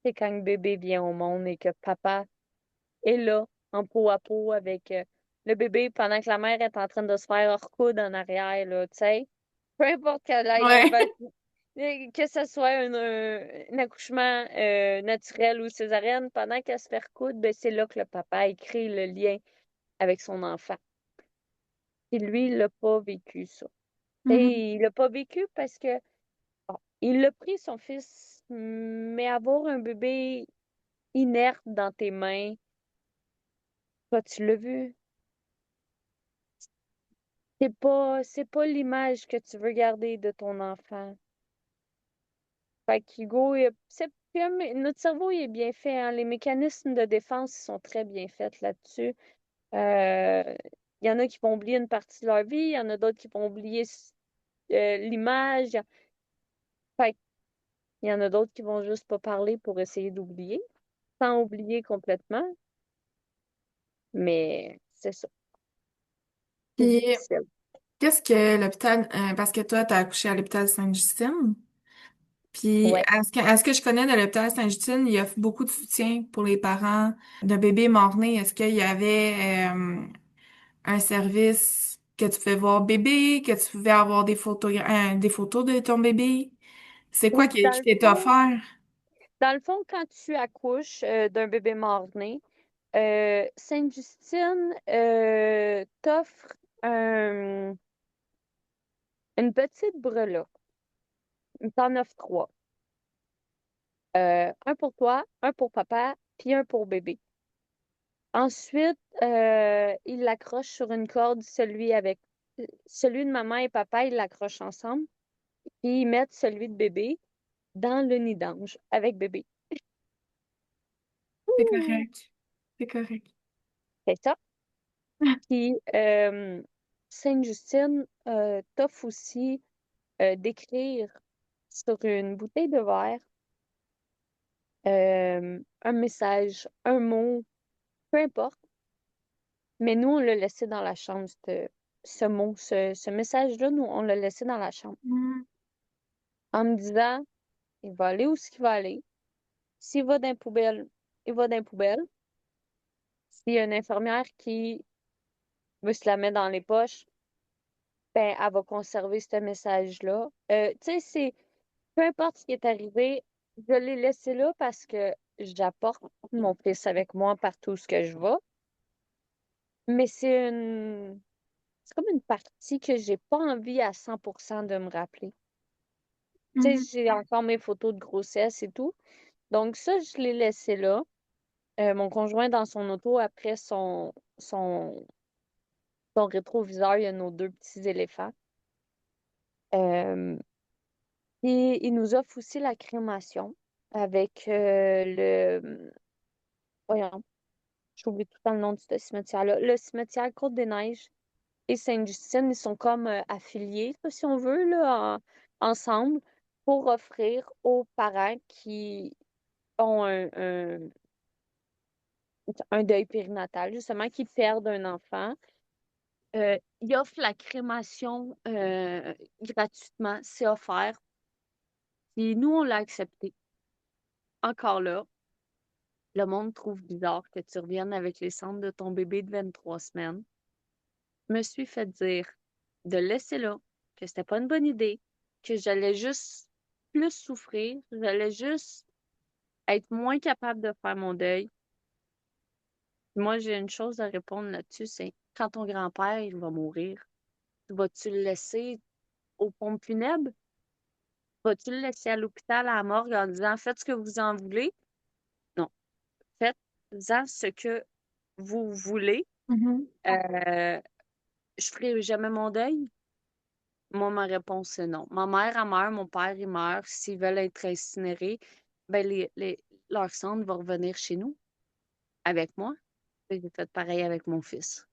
c'est quand le bébé vient au monde et que papa est là, en peau à peau avec le bébé pendant que la mère est en train de se faire recoudre en arrière, là, tu sais. Peu importe qu'elle ait, Ouais. ben, que ce soit un accouchement naturel ou césarienne, pendant qu'elle se fait recoudre, ben, c'est là que le papa écrit le lien avec son enfant. Et lui, il l'a pas vécu, ça. Mhm. Et il l'a pas vécu parce que bon, il l'a pris, son fils, mais avoir un bébé inerte dans tes mains, toi, tu l'as vu. C'est pas l'image que tu veux garder de ton enfant. Fait qu'Hugo, notre cerveau il est bien fait, hein. Les mécanismes de défense ils sont très bien faits là-dessus. Euh, Il y en a qui vont oublier une partie de leur vie, il y en a d'autres qui vont oublier l'image. Fait qu'il y en a d'autres qui vont juste pas parler pour essayer d'oublier, sans oublier complètement. Mais c'est ça, c'est Puis, difficile. qu'est-ce que l'hôpital, parce que toi, t'as accouché à l'hôpital Sainte-Justine, puis Ouais. à ce que je connais de l'hôpital Sainte-Justine, il y a beaucoup de soutien pour les parents de bébés mort-nés. Est-ce qu'il y avait un service que tu pouvais voir bébé, que tu pouvais avoir des photos de ton bébé? C'est quoi Oui, qui t'est offert? dans le fond, quand tu accouches d'un bébé mort-né, Sainte-Justine t'offre une petite breloque. Il t'en offre trois. Un pour toi, un pour papa, puis un pour bébé. Ensuite, il l'accroche sur une corde, celui de maman et papa, ils l'accrochent ensemble, puis ils mettent celui de bébé dans le nid d'ange avec bébé. C'est Ouh! correct. C'est correct. C'est ça. Puis Sainte-Justine t'offre aussi d'écrire sur une bouteille de verre un message, un mot, peu importe. Mais nous, on l'a laissé dans la chambre, ce mot, ce message-là, nous, on l'a laissé dans la chambre. Mm. En me disant, il va aller où ce qu'il va aller. S'il va dans les poubelles, il va dans les poubelles. S'il y a une infirmière qui veut se la mettre dans les poches, ben, elle va conserver ce message-là. Tu sais, peu importe ce qui est arrivé, je l'ai laissé là parce que j'apporte mon fils avec moi partout où ce que je vais. Mais c'est comme une partie que j'ai pas envie à 100% de me rappeler. Tu sais, Mhm. j'ai encore mes photos de grossesse et tout. Donc ça, je l'ai laissé là. Mon conjoint dans son auto, après son rétroviseur, il y a nos deux petits éléphants. Euh, et il nous offre aussi la crémation avec voyons, j'oublie tout le temps le nom de ce cimetière-là. Le cimetière Côte-des-Neiges et Sainte-Justine, ils sont comme affiliés, là, si on veut, là, ensemble pour offrir aux parents qui ont un deuil périnatal, justement, qui perdent un enfant. Ils offrent la crémation gratuitement, c'est offert. Et nous, on l'a accepté. Encore là, le monde trouve bizarre que tu reviennes avec les cendres de ton bébé de 23 semaines. Je me suis fait dire de laisser là, que c'était pas une bonne idée, que j'allais juste plus souffrir, j'allais juste être moins capable de faire mon deuil. Moi, j'ai une chose à répondre là-dessus, c'est quand ton grand-père, il va mourir, vas-tu le laisser aux pompes funèbres? Vas-tu le laisser à l'hôpital, à la morgue, en disant faites ce que vous en voulez? Non. Faites-en ce que vous voulez. Mhm. Euh, je ferai jamais mon deuil. Moi, ma réponse, c'est non. Ma mère, elle meurt, mon père, il meurt. S'ils veulent être incinérés, ben leur cendre va revenir chez nous, avec moi. Et j'ai fait pareil avec mon fils.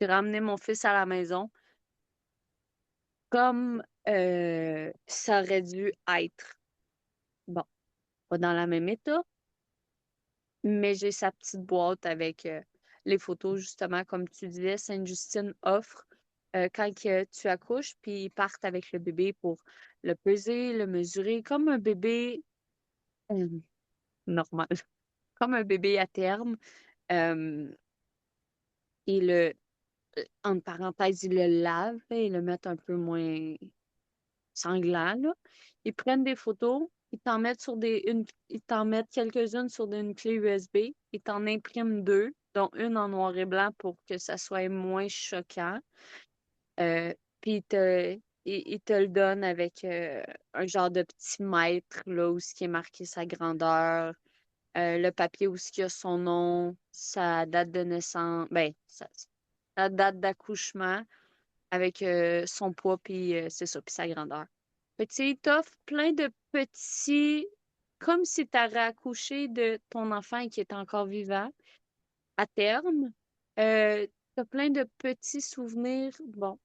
J'ai ramené mon fils à la maison comme ça aurait dû être. Bon, pas dans la même état, mais j'ai sa petite boîte avec les photos, justement, comme tu disais, Sainte-Justine offre quand que tu accouches, puis ils partent avec le bébé pour le peser, le mesurer, comme un bébé euh, normal, comme un bébé à terme. Euh, et entre parenthèses, ils le lavent et le mettent un peu moins sanglant, là. Ils prennent des photos, ils t'en mettent quelques-unes sur une clé USB, ils t'en impriment deux, dont une en noir et blanc pour que ça soit moins choquant. Puis ils te le donnent avec un genre de petit mètre, là, où ce qui est marqué sa grandeur, le papier où ce qui a son nom, sa date de naissance, ben, sa date d'accouchement avec son poids, puis c'est ça, puis sa grandeur. Fait que, tu sais, il t'offre plein de petits, comme si tu avais accouché de ton enfant et qui est encore vivant à terme. T'as plein de petits souvenirs. Bon,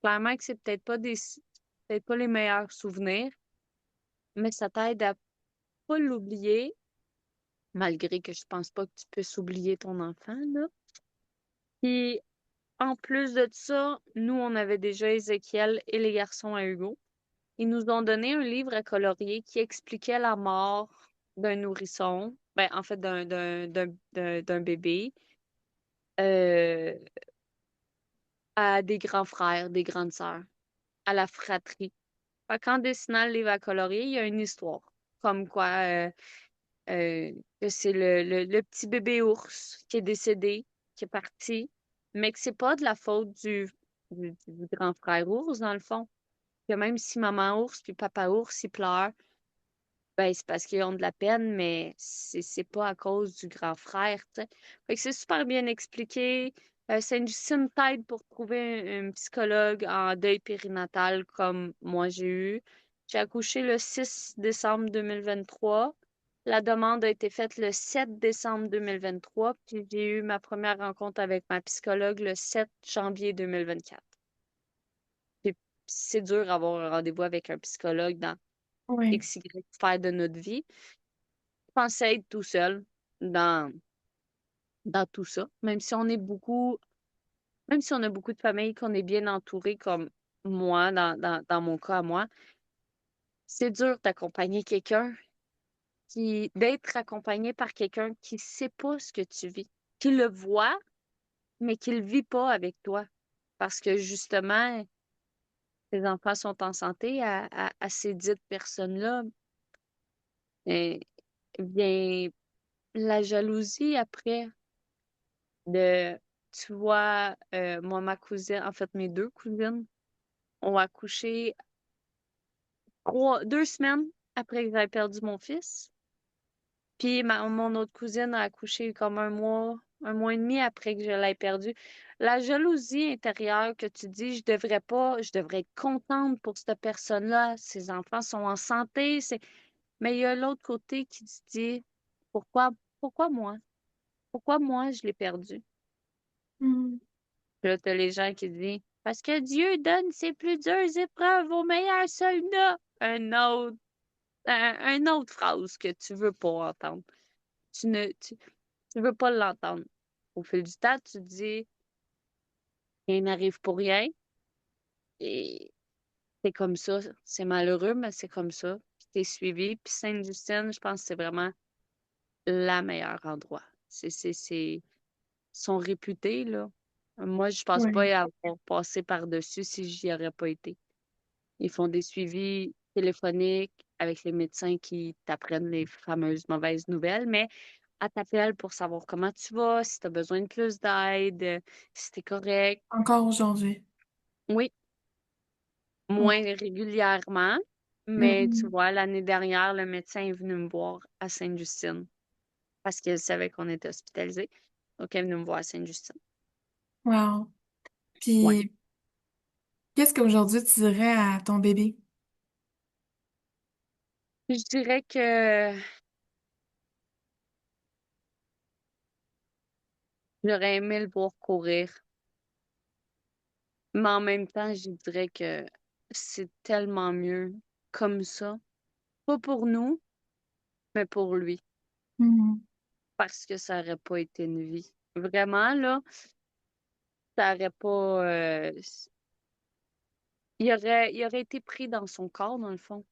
clairement que c'est peut-être pas les meilleurs souvenirs, mais ça t'aide à pas l'oublier, malgré que je pense pas que tu puisses oublier ton enfant, là. Puis, en plus de ça, nous, on avait déjà Ézéchiel et les garçons à Hugo. Ils nous ont donné un livre à colorier qui expliquait la mort d'un nourrisson, ben, en fait, d'un bébé, euh, à des grands frères, des grandes sœurs, à la fratrie. Fait qu'en dessinant le livre à colorier, il y a une histoire. Comme quoi, euh, que c'est le petit bébé ours qui est décédé, qui est parti, mais que c'est pas de la faute du grand frère ours, dans le fond. Que même si maman ours puis papa ours, ils pleurent, ben, c'est parce qu'ils ont de la peine, mais c'est pas à cause du grand frère, tu sais. Fait que c'est super bien expliqué. Sainte-Justine t'aide pour trouver un psychologue en deuil périnatal comme moi j'ai eu. J'ai accouché le 6 décembre 2023. La demande a été faite le 7 décembre 2023, puis j'ai eu ma première rencontre avec ma psychologue le 7 janvier 2024. Puis c'est dur d'avoir un rendez-vous avec un psychologue dans Oui. XY sphère de notre vie. Je pensais être tout seul dans, dans tout ça. Même si on a beaucoup de familles, qu'on est bien entouré comme moi, dans mon cas à moi, c'est dur d'accompagner quelqu'un d'être accompagné par quelqu'un qui sait pas ce que tu vis, qui le voit, mais qui le vit pas avec toi. Parce que justement, tes enfants sont en santé à ces dites personnes-là. Et vient la jalousie après. De, tu vois, moi, ma cousine, en fait, mes deux cousines ont accouché 2 semaines après que j'avais perdu mon fils. Puis mon autre cousine a accouché comme un mois et demi après que je l'ai perdu. La jalousie intérieure que tu dis, je devrais être contente pour cette personne-là. Ses enfants sont en santé. Mais il y a l'autre côté qui se dit, pourquoi, pourquoi moi? Pourquoi moi, je l'ai perdu? Mhm. Puis là, t'as les gens qui disent parce que Dieu donne ses plus dures épreuves aux meilleurs soldats. Un autre phrase que tu veux pas entendre. Tu veux pas l'entendre. Au fil du temps, tu te dis rien n'arrive pour rien. Et c'est comme ça. C'est malheureux, mais c'est comme ça. Puis t'es suivi. Puis Sainte-Justine, je pense que c'est vraiment la meilleure endroit. Ils sont réputés, là. Moi, je pense pas Oui. y avoir passé par-dessus si j'y aurais pas été. Ils font des suivis téléphoniques avec les médecins qui t'apprennent les fameuses mauvaises nouvelles, mais à t'appelle pour savoir comment tu vas, si tu as besoin de plus d'aide, si t'es correct. Encore aujourd'hui. Oui, moins Ouais. régulièrement, mais tu Mhm. vois, l'année dernière, le médecin est venu me voir à Sainte-Justine parce qu'il savait qu'on était hospitalisés. Donc, il est venu me voir à Sainte-Justine. Wow. Ouais. Puis, qu'est-ce qu'aujourd'hui tu dirais à ton bébé? Je dirais que j'aurais aimé le voir courir. Mais en même temps, je dirais que c'est tellement mieux comme ça. Pas pour nous, mais pour lui. Mhm. Parce que ça aurait pas été une vie. Vraiment, là, ça aurait pas. Il aurait été pris dans son corps, dans le fond.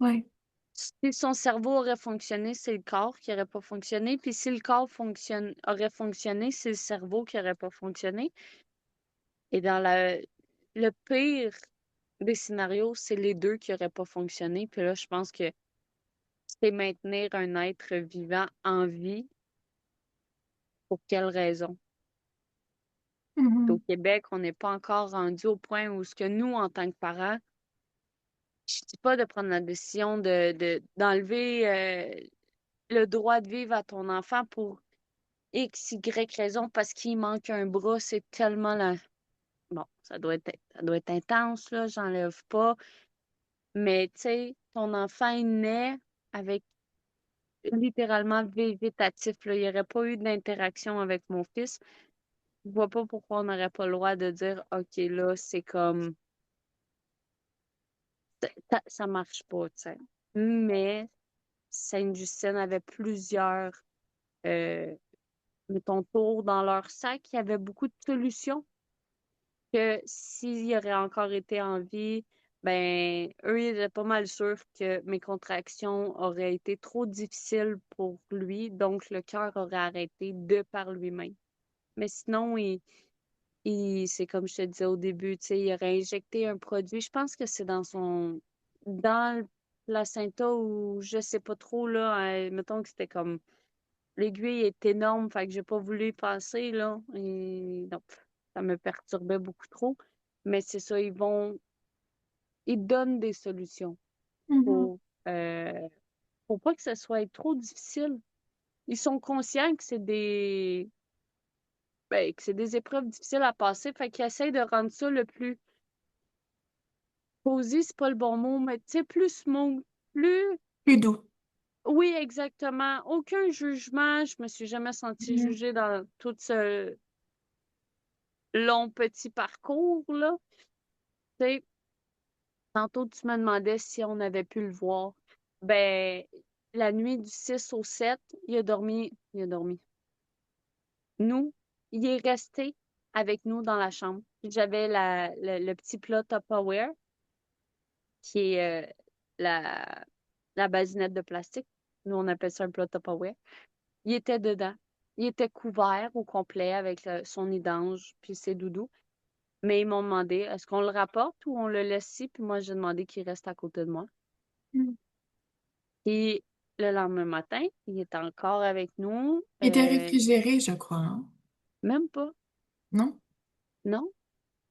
Ouais. Si son cerveau aurait fonctionné, c'est le corps qui aurait pas fonctionné. Puis si le corps aurait fonctionné, c'est le cerveau qui aurait pas fonctionné. Et le pire des scénarios, c'est les deux qui auraient pas fonctionné. Puis là, je pense que c'est maintenir un être vivant en vie. Pour quelle raison? Au Mhm. Québec, on n'est pas encore rendu au point où ce que nous, en tant que parents, je dis pas de prendre la décision d'enlever le droit de vivre à ton enfant pour X, Y raison parce qu'il manque un bras, c'est tellement la... Bon, ça doit être intense, là, j'enlève pas. Mais tu sais, ton enfant est né avec littéralement végétatif, là. Il n'y aurait pas eu d'interaction avec mon fils. Je vois pas pourquoi on n'aurait pas le droit de dire, OK, là, c'est comme, ça marche pas, tu sais. Mais Sainte-Justine avait plusieurs, euh, mettons, tours dans leur sac. Il y avait beaucoup de solutions que s'il aurait encore été en vie, ben, eux, ils étaient pas mal sûrs que mes contractions auraient été trop difficiles pour lui, donc le cœur aurait arrêté de par lui-même. Mais sinon, c'est comme je te disais au début, tu sais, il aurait injecté un produit. Je pense que c'est dans le placenta ou je sais pas trop, là. Mettons que c'était comme, l'aiguille est énorme, fait que j'ai pas voulu y passer, là. Et donc, ça me perturbait beaucoup trop. Mais c'est ça, ils donnent des solutions Mhm. pour, euh, pour pas que ce soit trop difficile. Ils sont conscients que que c'est des épreuves difficiles à passer, fait qu'ils essayent de rendre ça le plus posé, c'est pas le bon mot, mais tu sais, plus smooth, plus. Plus doux. Oui, exactement. Aucun jugement. Je me suis jamais sentie Mhm. jugée dans tout ce long petit parcours, là. Tu sais, tantôt, tu me demandais si on avait pu le voir. Ben, la nuit du 6 au 7, il a dormi. Il a dormi. Nous, il est resté avec nous dans la chambre. J'avais le petit plat Tupperware, qui est la basinette de plastique. Nous, on appelle ça un plat Tupperware. Il était dedans. Il était couvert au complet avec son nid d'ange puis ses doudous. Mais ils m'ont demandé, est-ce qu'on le rapporte ou on le laisse ici? Puis moi, j'ai demandé qu'il reste à côté de moi. Mhm. Puis le lendemain matin, il était encore avec nous. Il était réfrigéré, je crois, hein? Même pas, Non? non.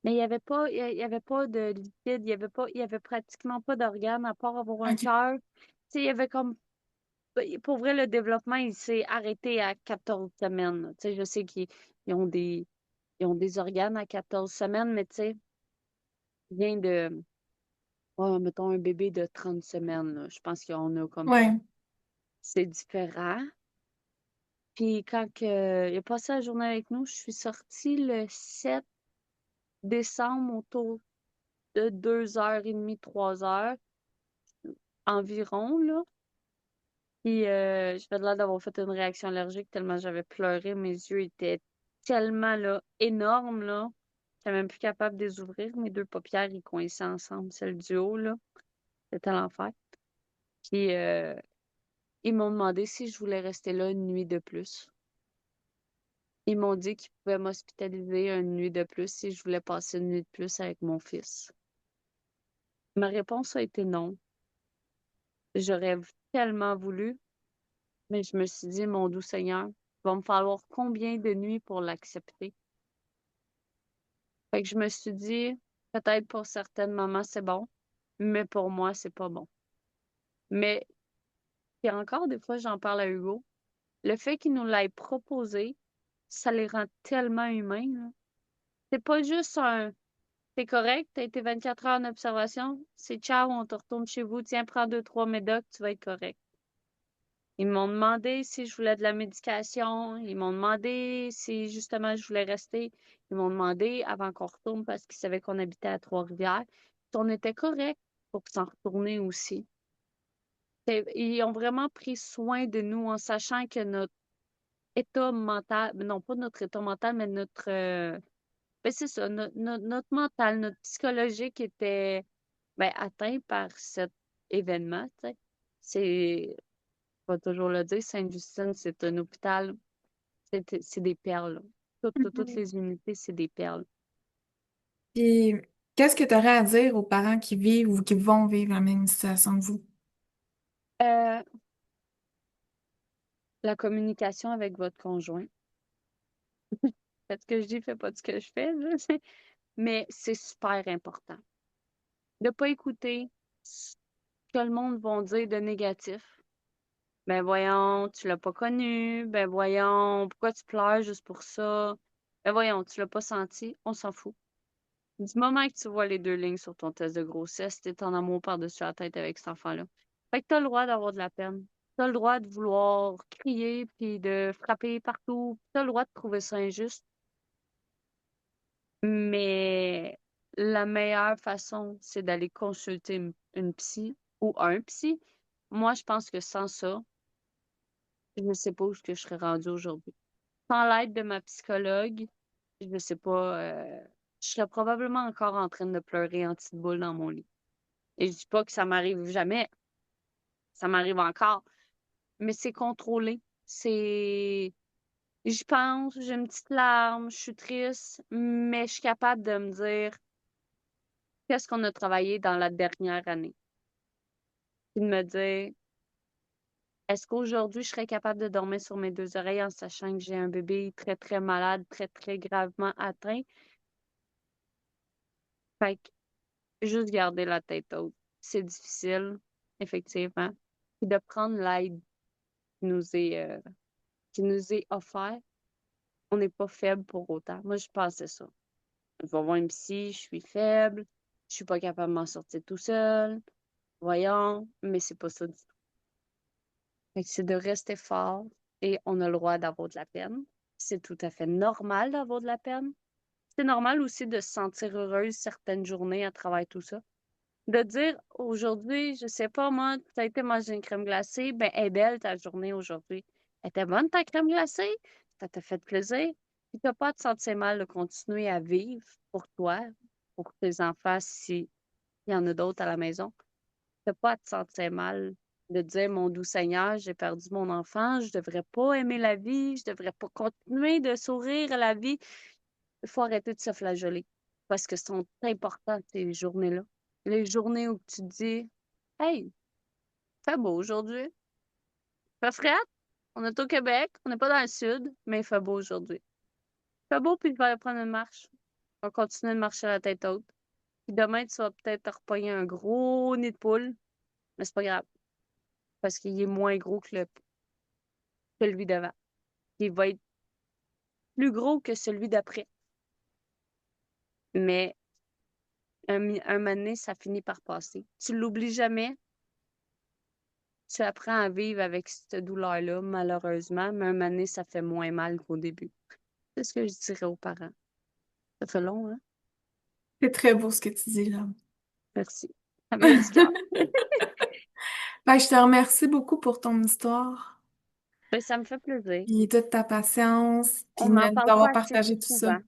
Mais il y avait pas de liquide, il y avait pratiquement pas d'organes à part avoir un OK. cœur. Tu sais, il y avait comme, pour vrai, le développement, il s'est arrêté à 14 semaines, là. Tu sais, je sais ils ont des organes à 14 semaines, mais tu sais, il vient de, ouais, mettons un bébé de 30 semaines, là. Je pense qu'on a comme, Ouais. c'est différent. Puis quand il a passé la journée avec nous, je suis sortie le 7 décembre autour de 2h30, 3h environ, là. Puis j'avais l'air d'avoir fait une réaction allergique tellement j'avais pleuré. Mes yeux étaient tellement là, énormes, là. J'étais même plus capable de les ouvrir. Mes deux paupières, ils coinçaient ensemble, celle du haut, là. C'était l'enfer. Puis ils m'ont demandé si je voulais rester là une nuit de plus. Ils m'ont dit qu'ils pouvaient m'hospitaliser une nuit de plus si je voulais passer une nuit de plus avec mon fils. Ma réponse a été non. J'aurais tellement voulu, mais je me suis dit, mon doux Seigneur, il va me falloir combien de nuits pour l'accepter? Fait que je me suis dit, peut-être pour certaines mamans, c'est bon, mais pour moi, c'est pas bon. Mais, puis encore des fois, j'en parle à Hugo, le fait qu'il nous l'ait proposé, ça les rend tellement humains, là. C'est pas juste c'est correct, t'as été 24 heures en observation, c'est ciao, on te retourne chez vous, tiens, prends 2, 3 médocs, tu vas être correct. Ils m'ont demandé si je voulais de la médication. Ils m'ont demandé si justement je voulais rester. Ils m'ont demandé avant qu'on retourne parce qu'ils savaient qu'on habitait à Trois-Rivières si on était correct pour s'en retourner aussi. Ils ont vraiment pris soin de nous en sachant que notre état mental, non pas notre état mental, mais ben c'est ça, notre mental, notre psychologique était ben, atteint par cet événement, tu sais. C'est va toujours le dire, Sainte-Justine, c'est un hôpital, c'est des perles. Toutes Mhm. les unités, c'est des perles. Puis, qu'est-ce que tu aurais à dire aux parents qui vivent ou qui vont vivre la même situation que vous? Euh, la communication avec votre conjoint. Faites ce que je dis, faites pas ce que je fais, là. Mais c'est super important. De pas écouter ce que le monde va dire de négatif. Ben voyons, tu l'as pas connu. Ben voyons, pourquoi tu pleures juste pour ça? Ben voyons, tu l'as pas senti. On s'en fout. Du moment que tu vois les 2 lignes sur ton test de grossesse, t'es en amour par-dessus la tête avec cet enfant-là. Fait que t'as le droit d'avoir de la peine. T'as le droit de vouloir crier puis de frapper partout. T'as le droit de trouver ça injuste. Mais la meilleure façon, c'est d'aller consulter une psy ou un psy. Moi, je pense que sans ça, je ne sais pas où est-ce que je serais rendue aujourd'hui. Sans l'aide de ma psychologue, je ne sais pas, je serais probablement encore en train de pleurer en petite boule dans mon lit. Et je dis pas que ça m'arrive jamais, ça m'arrive encore, mais c'est contrôlé. C'est, j'y pense, j'ai une petite larme, je suis triste, mais je suis capable de me dire qu'est-ce qu'on a travaillé dans la dernière année. Puis de me dire, est-ce qu'aujourd'hui je serais capable de dormir sur mes 2 oreilles en sachant que j'ai un bébé très, très malade, très, très gravement atteint? Fait que juste garder la tête haute. C'est difficile, effectivement. Puis de prendre l'aide qui nous est offerte, on n'est pas faible pour autant. Moi, je pensais ça. Je vais voir une psy, je suis faible, je suis pas capable de m'en sortir tout seul. Voyons, mais c'est pas ça du tout. Fait que c'est de rester fort et on a le droit d'avoir de la peine. C'est tout à fait normal d'avoir de la peine. C'est normal aussi de se sentir heureuse certaines journées à travers tout ça. De dire aujourd'hui, je sais pas moi, tu as été manger une crème glacée, ben elle est belle ta journée aujourd'hui. Elle était bonne ta crème glacée? Ça t'a fait plaisir? Puis t'as pas à te sentir mal de continuer à vivre pour toi, pour tes enfants, s'il y en a d'autres à la maison. T'as pas à te sentir mal de dire, mon doux Seigneur, j'ai perdu mon enfant, je devrais pas aimer la vie, je devrais pas continuer de sourire à la vie. Il faut arrêter de se flageller parce que sont importantes ces journées-là. Les journées où tu te dis, hey, fait beau aujourd'hui, fait frais, on est au Québec, on n'est pas dans le sud, mais il fait beau aujourd'hui. Fait beau, puis je vais aller prendre une marche. On va continuer de marcher à la tête haute. Puis demain, tu vas peut-être te repogner un gros nid de poule, mais c'est pas grave parce qu'il est moins gros que celui d'avant. Il va être plus gros que celui d'après. Mais un moment donné, ça finit par passer. Tu l'oublies jamais. Tu apprends à vivre avec cette douleur-là, malheureusement, mais un moment donné, ça fait moins mal qu'au début. C'est ce que je dirais aux parents. Ça fait long, hein? C'est très beau ce que tu dis là. Merci. Ça vient du cœur. Ben, je te remercie beaucoup pour ton histoire, Ben, ça me fait plaisir. puis toute ta patience, puis On n'en de nous parle avoir pas assez partagé tout ça. souvent.